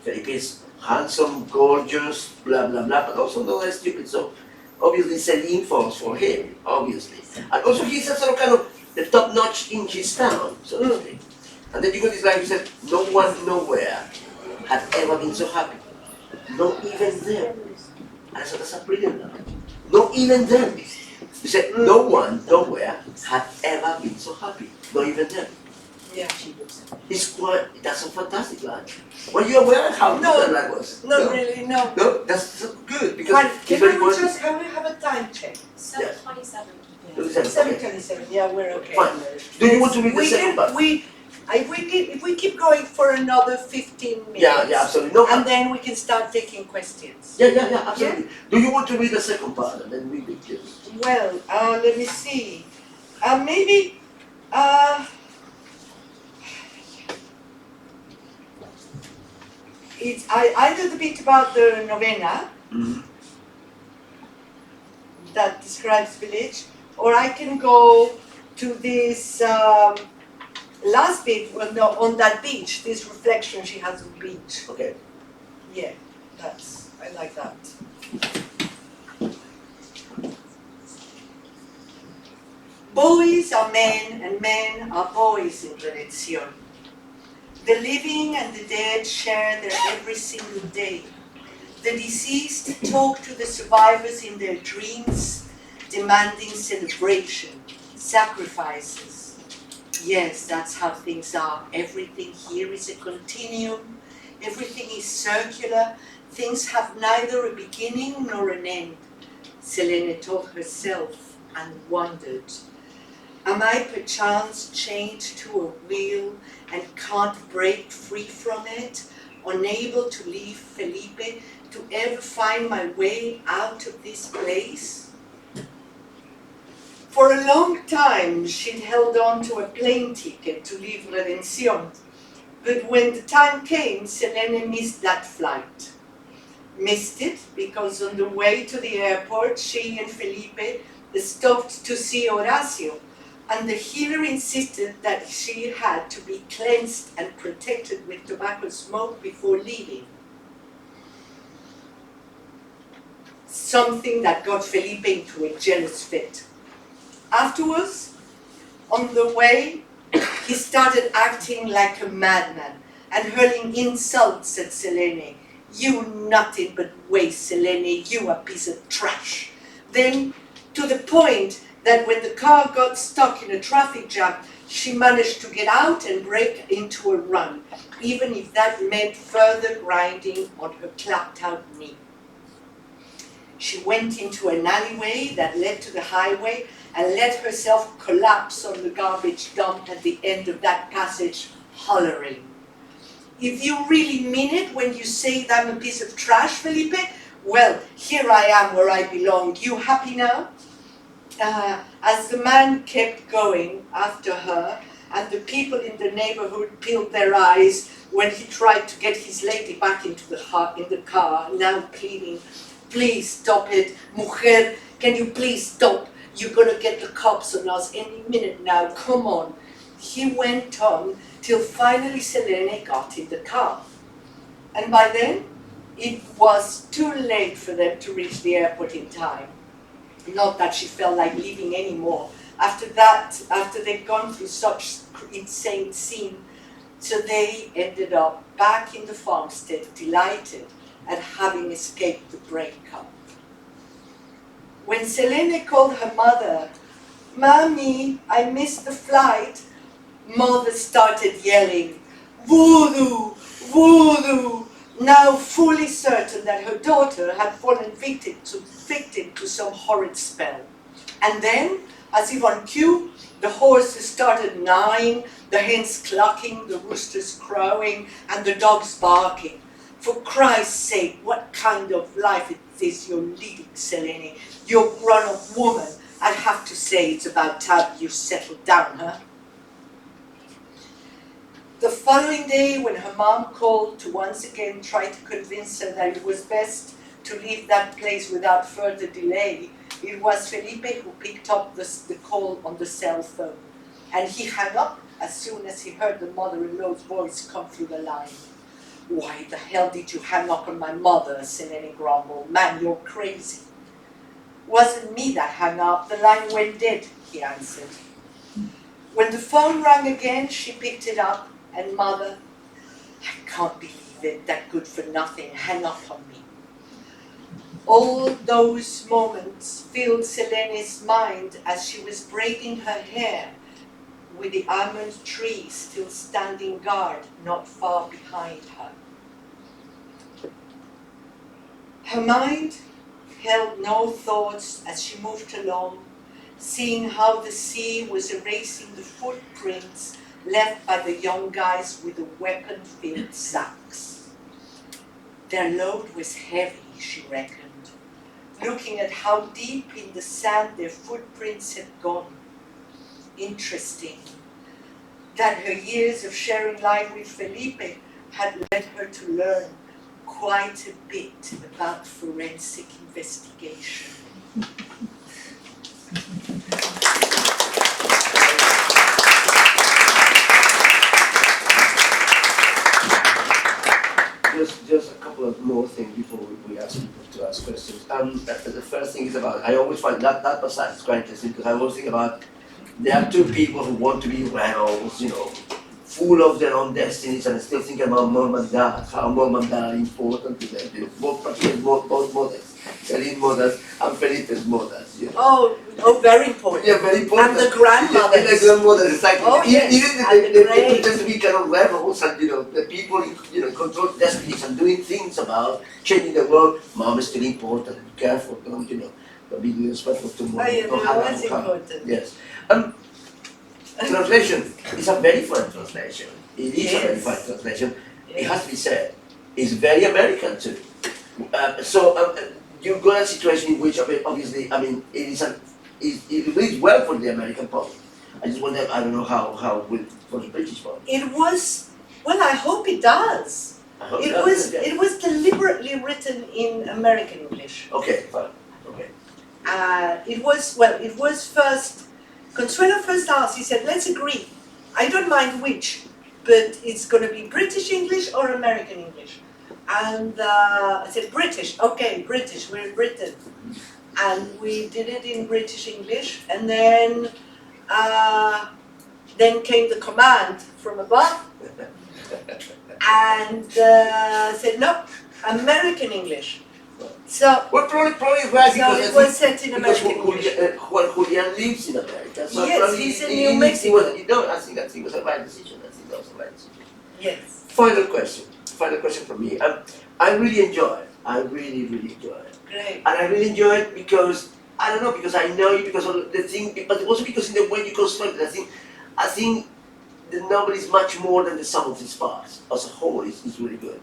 Felipe is handsome, gorgeous, blah blah blah, but also not that stupid. So obviously Celine falls for him, obviously. And also he's a sort of kind of the top notch in his town, so to speak. And then you got this line who said, no one nowhere had ever been so happy. Not even them. And so that's a brilliant line. Not even them. You said, no one, nowhere, had ever been so happy. Not even them. Yeah. That's a fantastic line. Were you aware of how good that line was? Not really, no. No, that's so good because Can we have a time check? 7:27. 7:27. 7:27, yeah, we're okay. Fine. Do you want to read the second part? If we keep going for another 15 minutes. Yeah, absolutely. No, and then we can start taking questions. Yeah, absolutely. Do you want to read the second part and then we begin? Well, let me see. Maybe, I did a bit about the novena that describes village, or I can go to this last bit on that beach, this reflection she has on the beach. Okay. Yeah, I like that. Boys are men and men are boys in Redención. The living and the dead share their every single day. The deceased talk to the survivors in their dreams, demanding celebration, sacrifices. Yes, that's how things are. Everything here is a continuum. Everything is circular. Things have neither a beginning nor an end. Selene told herself and wondered. Am I perchance chained to a wheel and can't break free from it, unable to leave Felipe, to ever find my way out of this place? For a long time, she'd held on to a plane ticket to leave Redención, but when the time came, Selene missed that flight. Missed it because on the way to the airport, she and Felipe stopped to see Horacio, and the healer insisted that she had to be cleansed and protected with tobacco smoke before leaving. Something that got Felipe into a jealous fit. Afterwards, on the way, he started acting like a madman and hurling insults at Selene. You nothing but waste, Selene, you a piece of trash. Then, to the point that when the car got stuck in a traffic jam, she managed to get out and break into a run, even if that meant further grinding on her clapped-out knee. She went into an alleyway that led to the highway and let herself collapse on the garbage dump at the end of that passage, hollering. If you really mean it when you say that I'm a piece of trash, Felipe, well, here I am where I belong. You happy now? As the man kept going after her, and the people in the neighborhood peeled their eyes when he tried to get his lady back into the car, now pleading, please stop it, mujer, can you please stop? You're gonna get the cops on us any minute now, come on. He went on till finally Selene got in the car. And by then, it was too late for them to reach the airport in time. Not that she felt like leaving anymore. After they'd gone through such insane scene, so they ended up back in the farmstead, delighted at having escaped the breakup. When Selene called her mother, Mommy, I missed the flight, Mother started yelling, voodoo, voodoo, now fully certain that her daughter had fallen victim to some horrid spell. And then, as if on cue, the horses started neighing, the hens clucking, the roosters crowing, and the dogs barking. For Christ's sake, what kind of life is you're leading, Selene? You're a grown-up woman. I'd have to say it's about time you settled down, huh? The following day, when her mom called to once again try to convince her that it was best to leave that place without further delay, it was Felipe who picked up the call on the cell phone. And he hung up as soon as he heard the mother-in-law's voice come through the line. Why the hell did you hang up on my mother? Selene grumbled. Man, you're crazy. Wasn't me that hung up. The line went dead, he answered. When the phone rang again, she picked it up. And Mother, I can't believe it, that good for nothing, hang up on me. All those moments filled Selene's mind as she was braiding her hair with the almond tree still standing guard not far behind her. Her mind held no thoughts as she moved along, seeing how the sea was erasing the footprints left by the young guys with the weapon-filled sacks. Their load was heavy, she reckoned, looking at how deep in the sand their footprints had gone. Interesting that her years of sharing life with Felipe had led her to learn quite a bit about forensic investigation. Just a couple of more things before we ask people to ask questions. The first thing is about, I always find that passage is quite interesting because I always think about, there are two people who want to be rebels, full of their own destinies and still thinking about mom and dad, how mom and dad are important to them. Both mothers, Celine's mothers and Felipe's mothers. Oh, very important. Yeah, very important. And the grandmothers. And the grandmothers, exactly. Oh, yes. Even the pretend to be kind of rebels and the people control destinies and doing things about changing the world. Mom is still important. Be careful, don't be disrespectful to mom. Oh, yeah, Don't no, have that's important. Yes. Translation is a very fine translation. It is a very fine translation. It has to be said. It's very American too. You've got a situation in which, obviously, it reads well for the American public. I just wonder, I don't know how for the British public. It was, well, I hope it does. It was deliberately written in American English. Okay, fine. Okay. It was first, Consuelo first asked, he said, let's agree. I don't mind which, but it's going to be British English or American English. And I said, British, okay, British, we're in Britain. And we did it in British English, and then came the command from above, and said, no, American English. So, well, probably right, so it was set in American English. Julian lives in America. So yes, he's in New Mexico. I think it was a right decision. Yes. Final question from me. I really enjoy it. I really enjoy it. Great. And I really enjoy it because, I don't know, because I know you, because of the thing, but also because in the way you construct it, I think the novel is much more than the sum of its parts. As a whole, it's really good.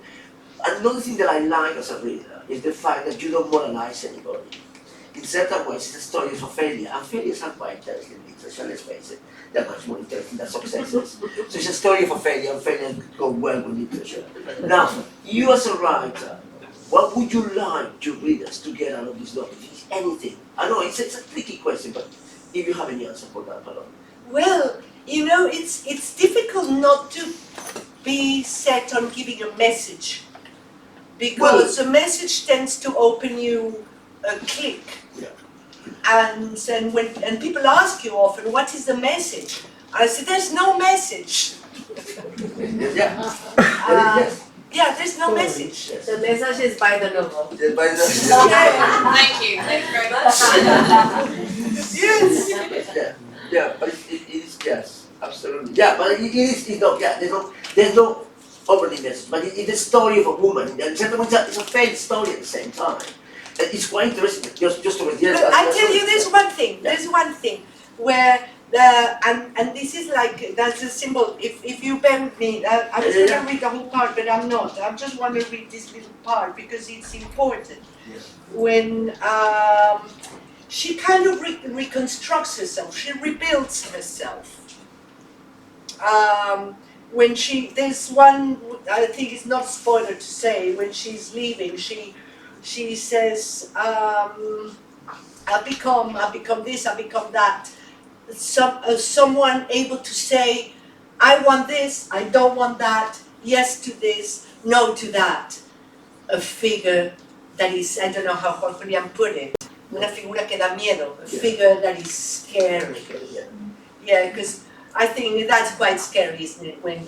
Another thing that I like as a reader is the fact that you don't moralize anybody. In certain ways, it's a story of a failure, and failures are quite interesting in literature, let's face it. They're much more interesting than successes. So it's a story of a failure, and failures go well with literature. Now, you as a writer, what would you like your readers to get out of this novel? If it's anything. I know it's a tricky question, but if you have any answer for that, Paloma. Well, it's difficult not to be set on giving a message, because a message tends to open you a click. Yeah. And people ask you often, what is the message? I say, there's no message. Yeah, there's no message. Yes. The message is by the novel. Thank Thank you very much. Yes. Yeah, but it is, yes, absolutely. Yeah, but it's not, yeah, there's no opening message, but it's the story of a woman, and it's a failed story at the same time. And it's quite interesting, just over here. But I tell you, there's one thing where and this is like, that's a symbol. If you bear with me, I was going to read the whole part, but I'm not. I just want to read this little part because it's important. Yes. When she kind of reconstructs herself, she rebuilds herself. When there's one, I think it's not spoiler to say, when she's leaving, she says, I become this, I become that. Someone able to say, I want this, I don't want that, yes to this, no to that. A figure that is, I don't know how Julian put it, una figura que da miedo, a figure that is scary. Yeah, because I think that's quite scary, isn't it? When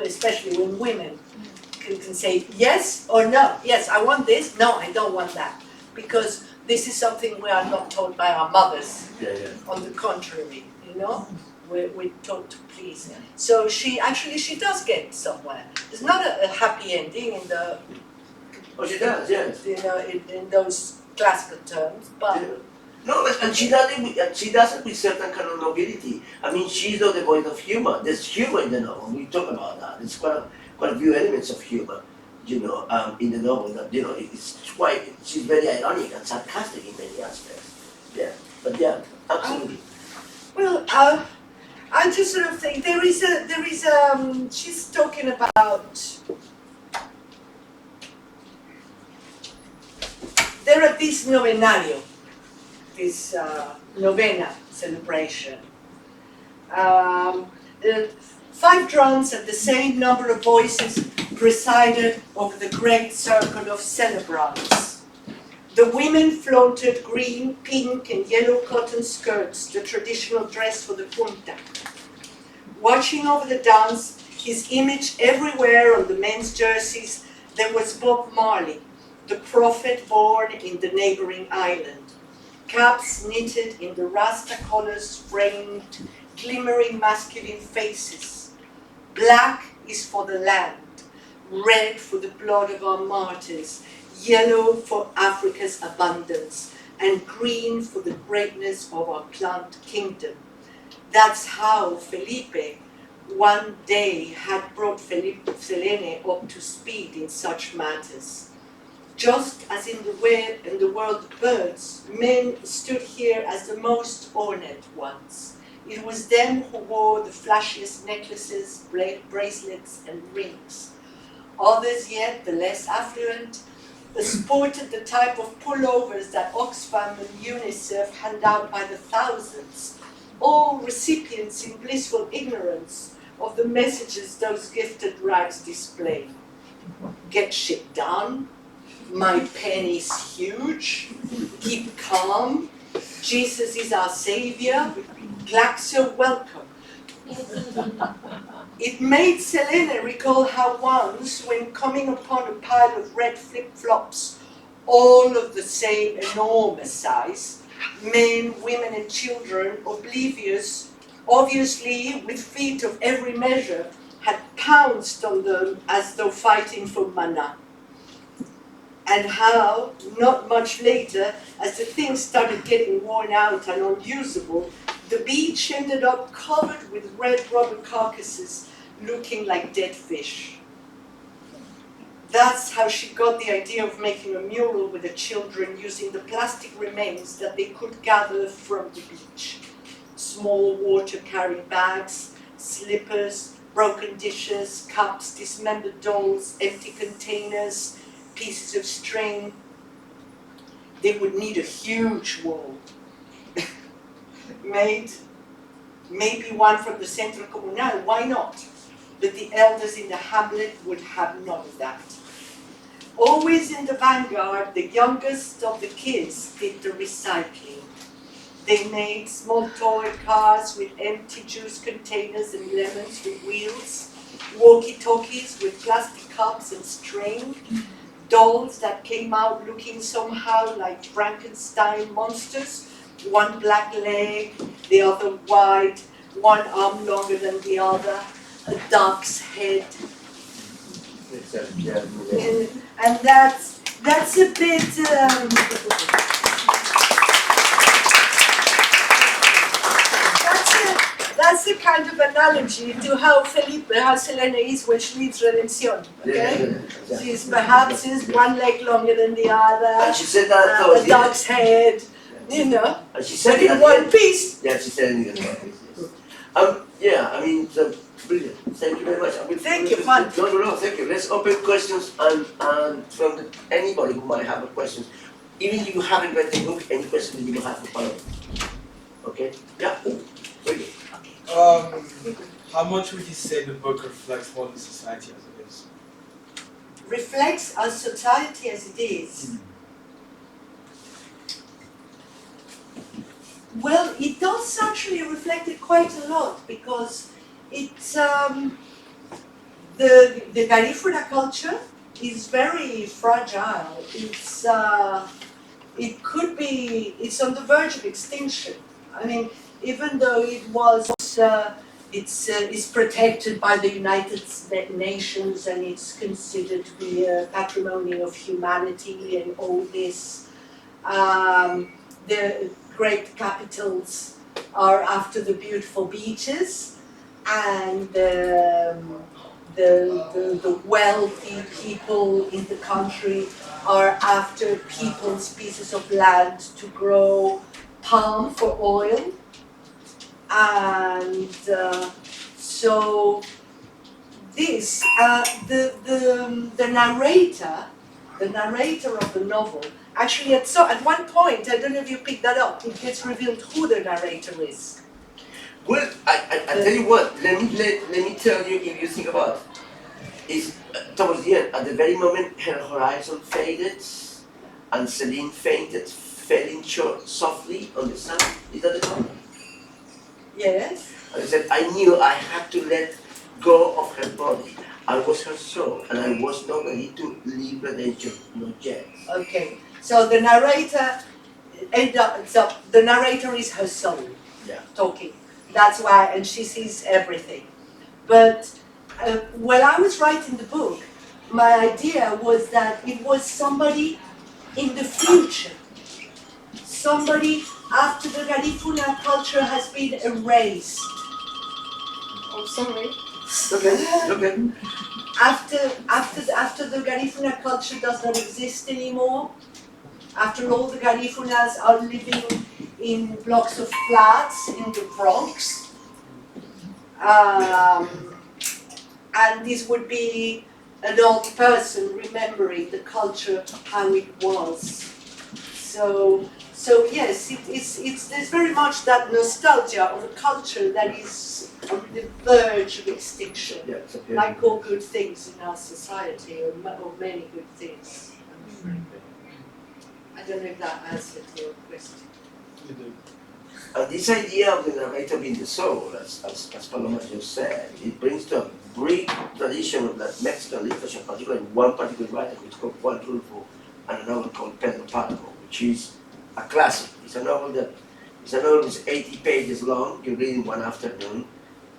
especially when women can say yes or no. Yes, I want this, no, I don't want that. Because this is something we are not told by our mothers. On the contrary, we're told to please. So she does get somewhere. It's not a happy ending in the. Oh, she does, yes. In those classical terms, but No, and she does it with certain kind of nobility. I mean, she's not devoid of humor. There's humor in the novel. We talk about that. It's quite a few elements of humor, in the novel. That she's very ironic and sarcastic in many aspects. Yeah, but yeah, absolutely. Well, I just sort of think she's talking about, there are this novenario, this novena celebration. Uh, 5 drums and the same number of voices presided over the great circle of celebrants. The women flaunted green, pink, and yellow cotton skirts, the traditional dress for the punta. Watching over the dance, his image everywhere on the men's jerseys, there was Bob Marley, the prophet born in the neighboring island. Caps knitted in the Rasta collars framed glimmering masculine faces. Black is for the land, red for the blood of our martyrs, yellow for Africa's abundance, and green for the greatness of our plant kingdom. That's how Felipe one day had brought Selene up to speed in such matters. Just as in the world of birds, men stood here as the most ornate ones. It was them who wore the flashiest necklaces, bracelets, and rings. Others yet, the less affluent, sported the type of pullovers that Oxfam and UNICEF hand out by the thousands, all recipients in blissful ignorance of the messages those gifted rags display. Get shit done, my pen is huge, keep calm, Jesus is our savior, Glaxo welcome. It made Selene recall how once, when coming upon a pile of red flip-flops, all of the same enormous size, men, women, and children, obviously with feet of every measure, had pounced on them as though fighting for mana. And how, not much later, as the things started getting worn out and unusable, the beach ended up covered with red rubber carcasses looking like dead fish. That's how she got the idea of making a mural with the children using the plastic remains that they could gather from the beach. Small water-carrying bags, slippers, broken dishes, cups, dismembered dolls, empty containers, pieces of string. They would need a huge wall. Made, maybe one from the Centro Comunal, why not? But the elders in the hamlet would have none of that. Always in the vanguard, the youngest of the kids did the recycling. They made small toy cars with empty juice containers and lemons with wheels, walkie-talkies with plastic cups and string, dolls that came out looking somehow like Frankenstein monsters, one black leg, the other white, one arm longer than the other, a duck's head. And that's a bit, that's a kind of analogy to how Selene is when she needs redemption, okay? She's perhaps one leg longer than the other, And she said that a duck's head, you know, and she said but in one piece. Yeah, she said it in one piece, yes. Yeah, I mean, brilliant. Thank you very much. Thank you, Juan. No, thank you. Let's open questions and from anybody who might have a question. Even if you haven't read the book, any question that you have to follow. Okay? Yeah. Very good. How much would you say the book reflects modern society as it is? Reflects our society as it is. Well, it does actually reflect it quite a lot because it's the Garifuna culture is very fragile. It's it's on the verge of extinction. I mean, even though it was it's protected by the United Nations and it's considered to be a patrimony of humanity and all this. the great capitals are after the beautiful beaches, and the wealthy people in the country are after people's pieces of land to grow palm for oil. And so this, the narrator of the novel, actually at one point, I don't know if you picked that up, it gets revealed who the narrator is. Well, I tell you what, let me tell you, if you think about it, is towards the end, at the very moment her horizon faded and Celine fainted, falling short softly on the sun. Is that the moment? Yes. And I said, I knew I had to let go of her body. I was her soul, and I was not ready to leave redemption, not yet. Okay. So the narrator, so the narrator is her soul, talking. That's why, and she sees everything. But when I was writing the book, my idea was that it was somebody in the future. Somebody after the Garifuna culture has been erased. Oh, sorry. Okay. After the Garifuna culture does not exist anymore, after all the Garifunas are living in blocks of flats in the Bronx, and this would be an old person remembering the culture, how it was. So yes, there's very much that nostalgia of a culture that is on the verge of extinction, like all good things in our society, or many good things. I don't know if that answered your question. You do. And this idea of the narrator being the soul, as Paloma just said, it brings to a brief tradition of that Mexican literature, particularly one particular writer which is called Juan and a novel called Pedro Páramo, which is a classic. It's a novel that's 80 pages long. You read in one afternoon,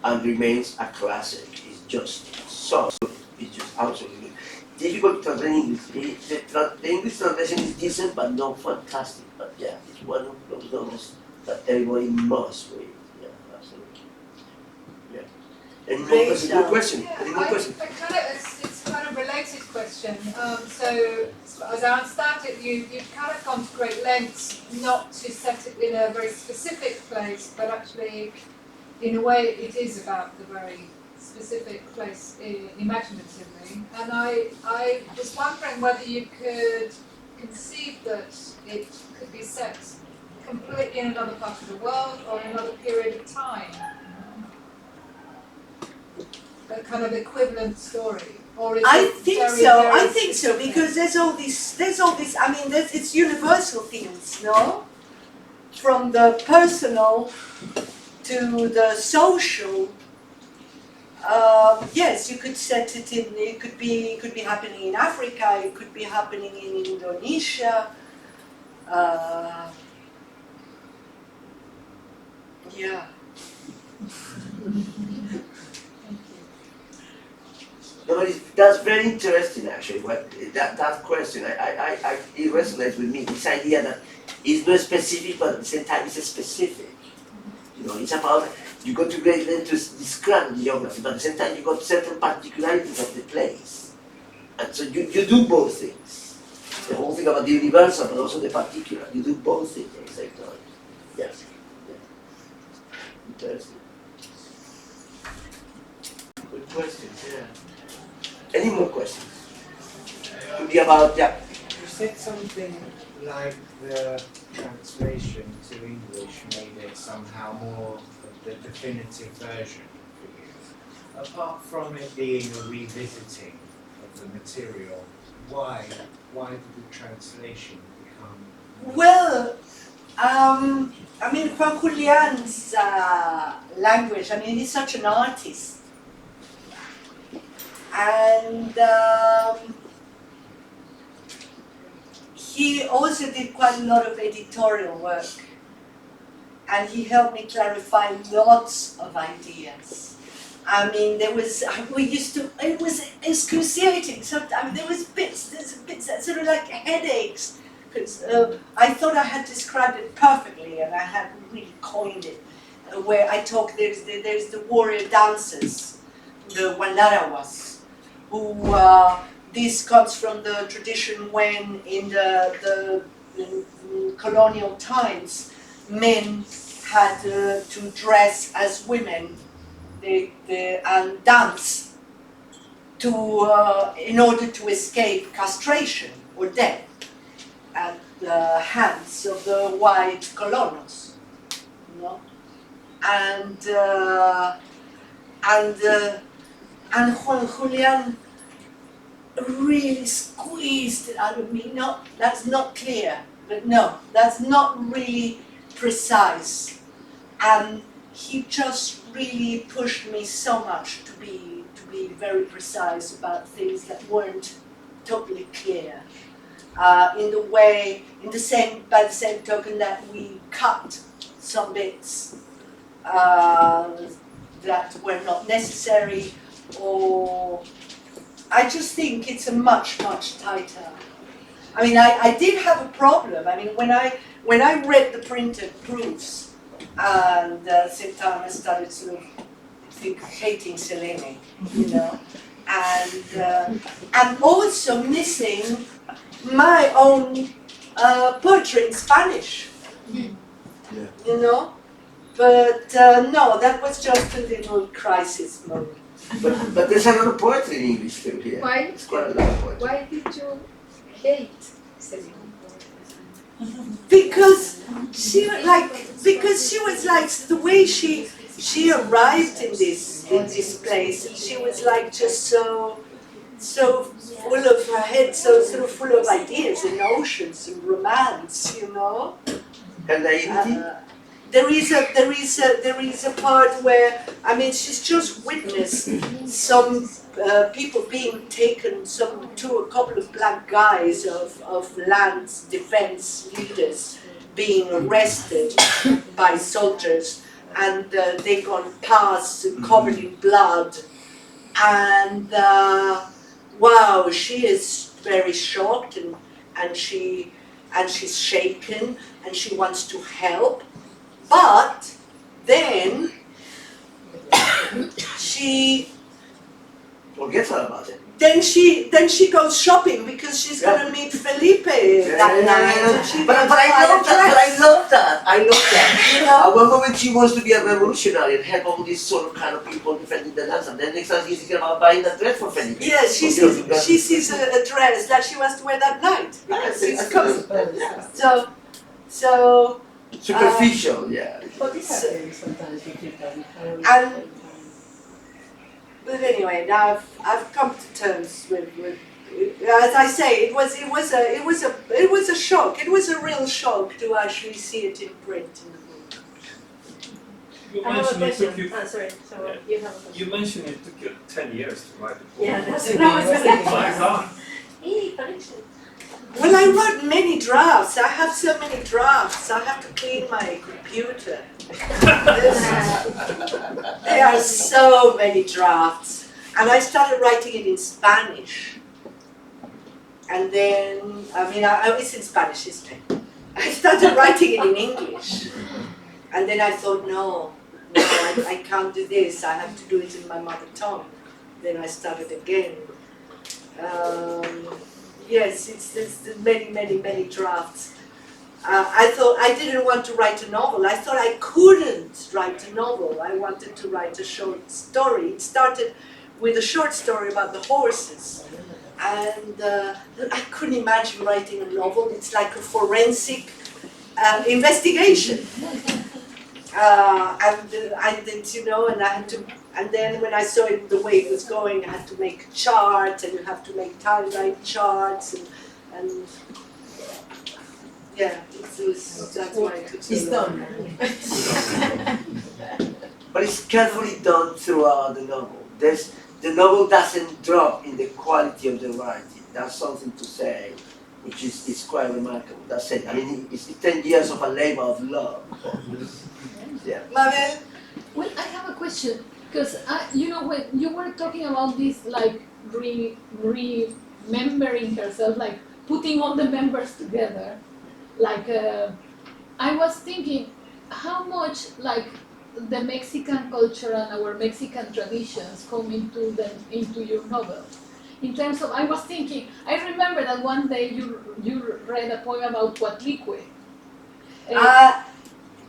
and remains a classic. It's just so good. It's just absolutely difficult to translate in English. The English translation is decent, but not fantastic. But yeah, it's one of those novels that everybody must read. Yeah, absolutely. Yeah. Any more questions? Good question. Any more questions? It's kind of related question. So, as I understand it, you've kind of gone to great lengths not to set it in a very specific place, but actually, in a way, it is about the very specific place imaginatively. And I was wondering whether you could conceive that it could be set completely in another part of the world or in another period of time. A kind of equivalent story, or is I it think very, so. very I think so because there's all this. I mean, it's universal themes, no? From the personal to the social. Yes, you could set it in. It could be happening in Africa. It could be happening in Indonesia. Yeah. No, that's very interesting actually. That question, it resonates with me. This idea that it's not specific, but at the same time it's specific. You know, it's about you go to great lengths to describe the geography, but at the same time you got certain particularities of the place, and so you do both things. The whole thing about the universal, but also the particular. You do both things at the same time. Yes. Yeah. Interesting. Good questions. Yeah. Any more questions? Could be about, yeah. You said something like the translation to English made it somehow more of the definitive version for you. Apart from it being a revisiting of the material, why did the translation become? Well, I mean, Juan Julian's language. I mean, he's such an artist. And he also did quite a lot of editorial work, and he helped me clarify lots of ideas. I mean, it was excruciating. Sometimes there was bits that sort of like headaches because I thought I had described it perfectly, and I hadn't really coined it. Where I talk, there's the warrior dancers, the Wanarawas, who this comes from the tradition when in the colonial times men had to dress as women and dance to in order to escape castration or death at the hands of the white colonos, you know? And Julian really squeezed it out of me. No, that's not clear. But no, that's not really precise. And he just really pushed me so much to be very precise about things that weren't totally clear. By the same token that we cut some bits that were not necessary, or I just think it's a much tighter. I mean, I did have a problem. I mean, when I read the printed proofs, and at the same time I started sort of hating Selene, you know, and also missing my own poetry in Spanish, you know. But no, that was just a little crisis mode. But there's a lot of poetry in English too here. Why? It's quite a lot of poetry. Why did you hate Celine? Because she was like the way she arrived in this place. She was like just so full of her head, so sort of full of ideas and notions and romance, you know. Her naivety? There is a part where, I mean, she's just witnessed some people being taken, a couple of black guys of land defense leaders being arrested by soldiers, and they gone past covered in blood, and wow, she is very shocked, and she's shaken, and she wants to help. But then she forgets all about it. Then she goes shopping because she's gonna meet Felipe that night. But I love that. You know? One moment she wants to be a revolutionary and help all these sort of kind of people defending the lands, and then next time she's thinking about buying a dress for Felipe. Yes, she sees a dress that she wants to wear that night. Yes, so. Superficial, yeah. But anyway, now I've come to terms with as I say, it was a shock. It was a real shock to actually see it in print in the book. You I have a mentioned question. Sorry. So you have a question. You mentioned it took you 10 years to write the book. Yeah, that's what I was going to My God. Hey, connection. Well, I wrote many drafts. I have so many drafts. I have to clean my computer. There are so many drafts. And I started writing it in Spanish. And then, it's in Spanish, isn't it? I started writing it in English. And then I thought, no, I can't do this. I have to do it in my mother tongue. Then I started again. Yes, it's many drafts. I thought I didn't want to write a novel. I thought I couldn't write a novel. I wanted to write a short story. It started with a short story about the horses. And I couldn't imagine writing a novel. It's like a forensic investigation. And I did, and I had to. And then when I saw it the way it was going, I had to make a chart, and you have to make timeline charts, and yeah, that's why it took so long. But it's carefully done throughout the novel. The novel doesn't drop in the quality of the writing. That's something to say, which is quite remarkable. That's it. I mean, it's 10 years of a labor of love. Yeah. Mabel? Well, I have a question. Because, when you were talking about this, like, remembering herself, like, putting all the members together, like I was thinking how much like the Mexican culture and our Mexican traditions come into your novel. In terms of, I was thinking, I remember that one day you read a poem about Coatlicue.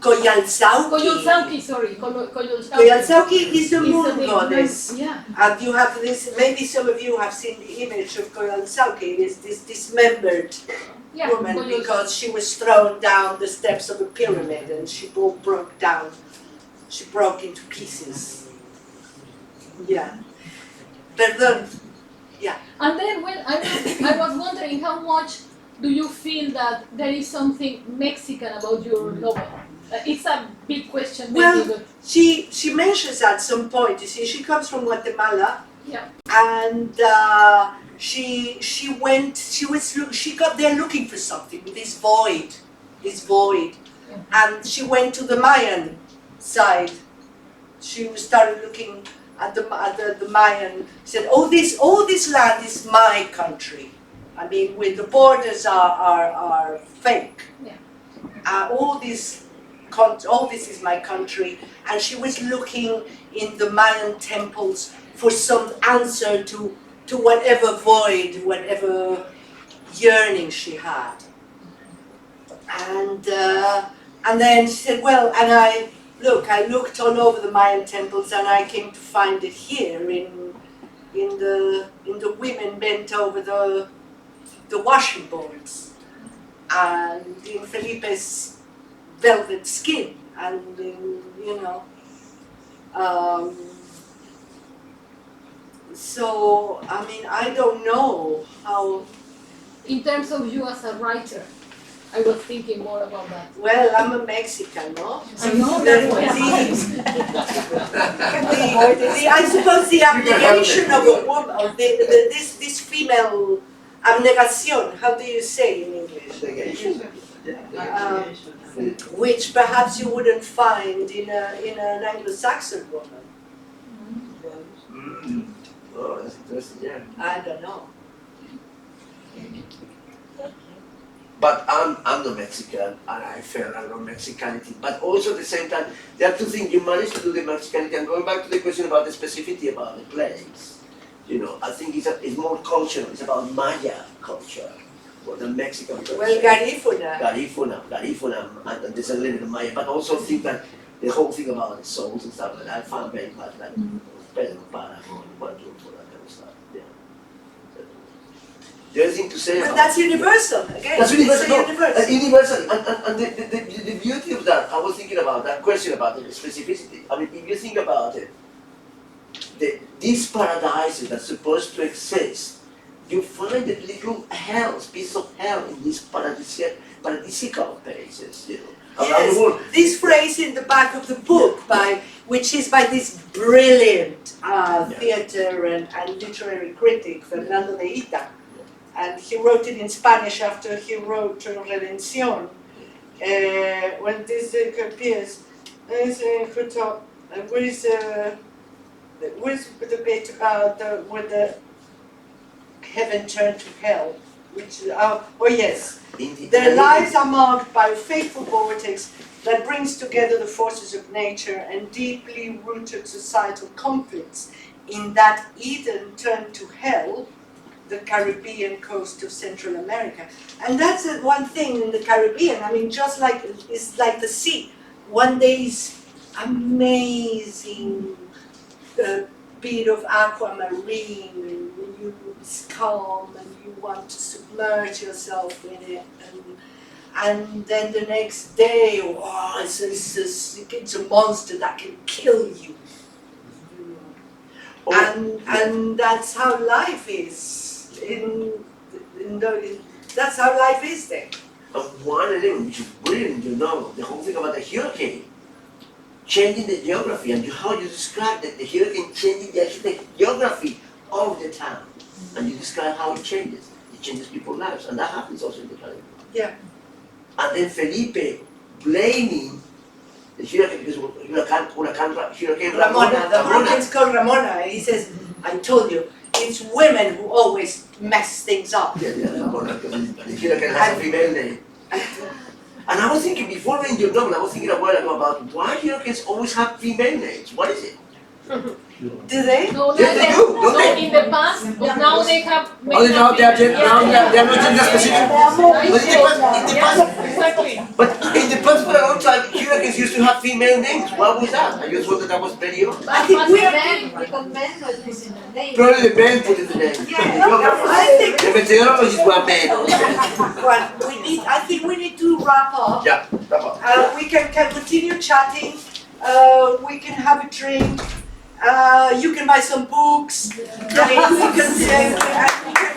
Coyalzauqui. Coyolxauhqui, sorry, Coyolxauhqui. Coyalzauqui is the moon the goddess. Yeah. And you have this, maybe some of you have seen the image of Coyalzauqui, is this dismembered woman because she was thrown down the steps of a pyramid and she broke down. She broke into pieces. Yeah. Perdón. Yeah. And then when I was wondering how much do you feel that there is something Mexican about your novel? It's a big question, maybe, Well, but she mentions at some point. You see, she comes from Guatemala, yeah. and she got there looking for something. This void, and she went to the Mayan side. She started looking at the Mayan. Said, "Oh, this land is my country. I mean, with the borders are fake. Yeah. All this is my country." And she was looking in the Mayan temples for some answer to whatever void, whatever yearning she had. And then she said, "Well, and I looked all over the Mayan temples, and I came to find it here in the women bent over the washing boards, and in Felipe's velvet skin, and in, so I mean, I don't know how. In terms of you as a writer, I was thinking more about that. Well, I'm a Mexican, no? I know I suppose the abnegation of a woman, or this female abnegation, how do you say in English? Which perhaps you wouldn't find in an Anglo-Saxon woman. Oh, that's interesting, yeah. I don't know. But I'm not Mexican, and I feel I love Mexicanity. But also at the same time, there are two things. You managed to do the Mexicanity, and going back to the question about the specificity about the place, I think it's more cultural. It's about Maya culture, or the Mexican culture. Well, Garifuna, and there's a little bit of Maya, but also think that the whole thing about the souls and stuff like that, I found very much like Pedro Páramo, Juan for that kind of stuff. Yeah. The other thing to say but about that's universal. Again, that's universal. it's No, universal. that's universal. And the beauty of that, I was thinking about that question about the specificity. I mean, if you think about it, these paradises that's supposed to exist, you find the little hells, piece of hell in these paradisical places, around the world. Yes, this phrase in the back of the book, which is by this brilliant theater and literary critic, Fernando de Ita. And he wrote it in Spanish after he wrote Redención. When this appears, where's the bit about when the heaven turned to hell? Which yes, their lives are marked by a fateful vortex that brings together the forces of nature and deeply rooted societal conflicts in that Eden turned to hell, the Caribbean coast of Central America. And that's one thing in the Caribbean. I mean, just like it's like the sea. One day is amazing bit of aquamarine, and it's calm, and you want to submerge yourself in it, and then the next day, it's a monster that can kill you. And that's how life is. That's how life is there. And one element which is brilliant, the whole thing about the hurricane, changing the geography, and how you describe that the hurricane changing the geography of the town, and you describe how it changes people's lives, and that happens also in the Caribbean. Yeah. And then Felipe blaming the hurricane because hurricane Ramona, the hurricane's called Ramona. He says, I told you, it's women who always mess things up. Yeah, the hurricane has a female name. And I was thinking, before reading your novel, I was thinking a while ago about why hurricanes always have female names. What is it? Do they? No, Yes, they do, don't no, they? in the past, but now they have. Oh, now they are not gender specific. But in the past for a long time, hurricanes used to have female names. Why was that? I just thought that was very odd. I think we are. Because men were using the name. Probably the men put it in the name. I think The meteorologists were men. well, I think we need to wrap up. Yeah, wrap up. We can continue chatting. We can have a drink. You can buy some books. We can say, and we can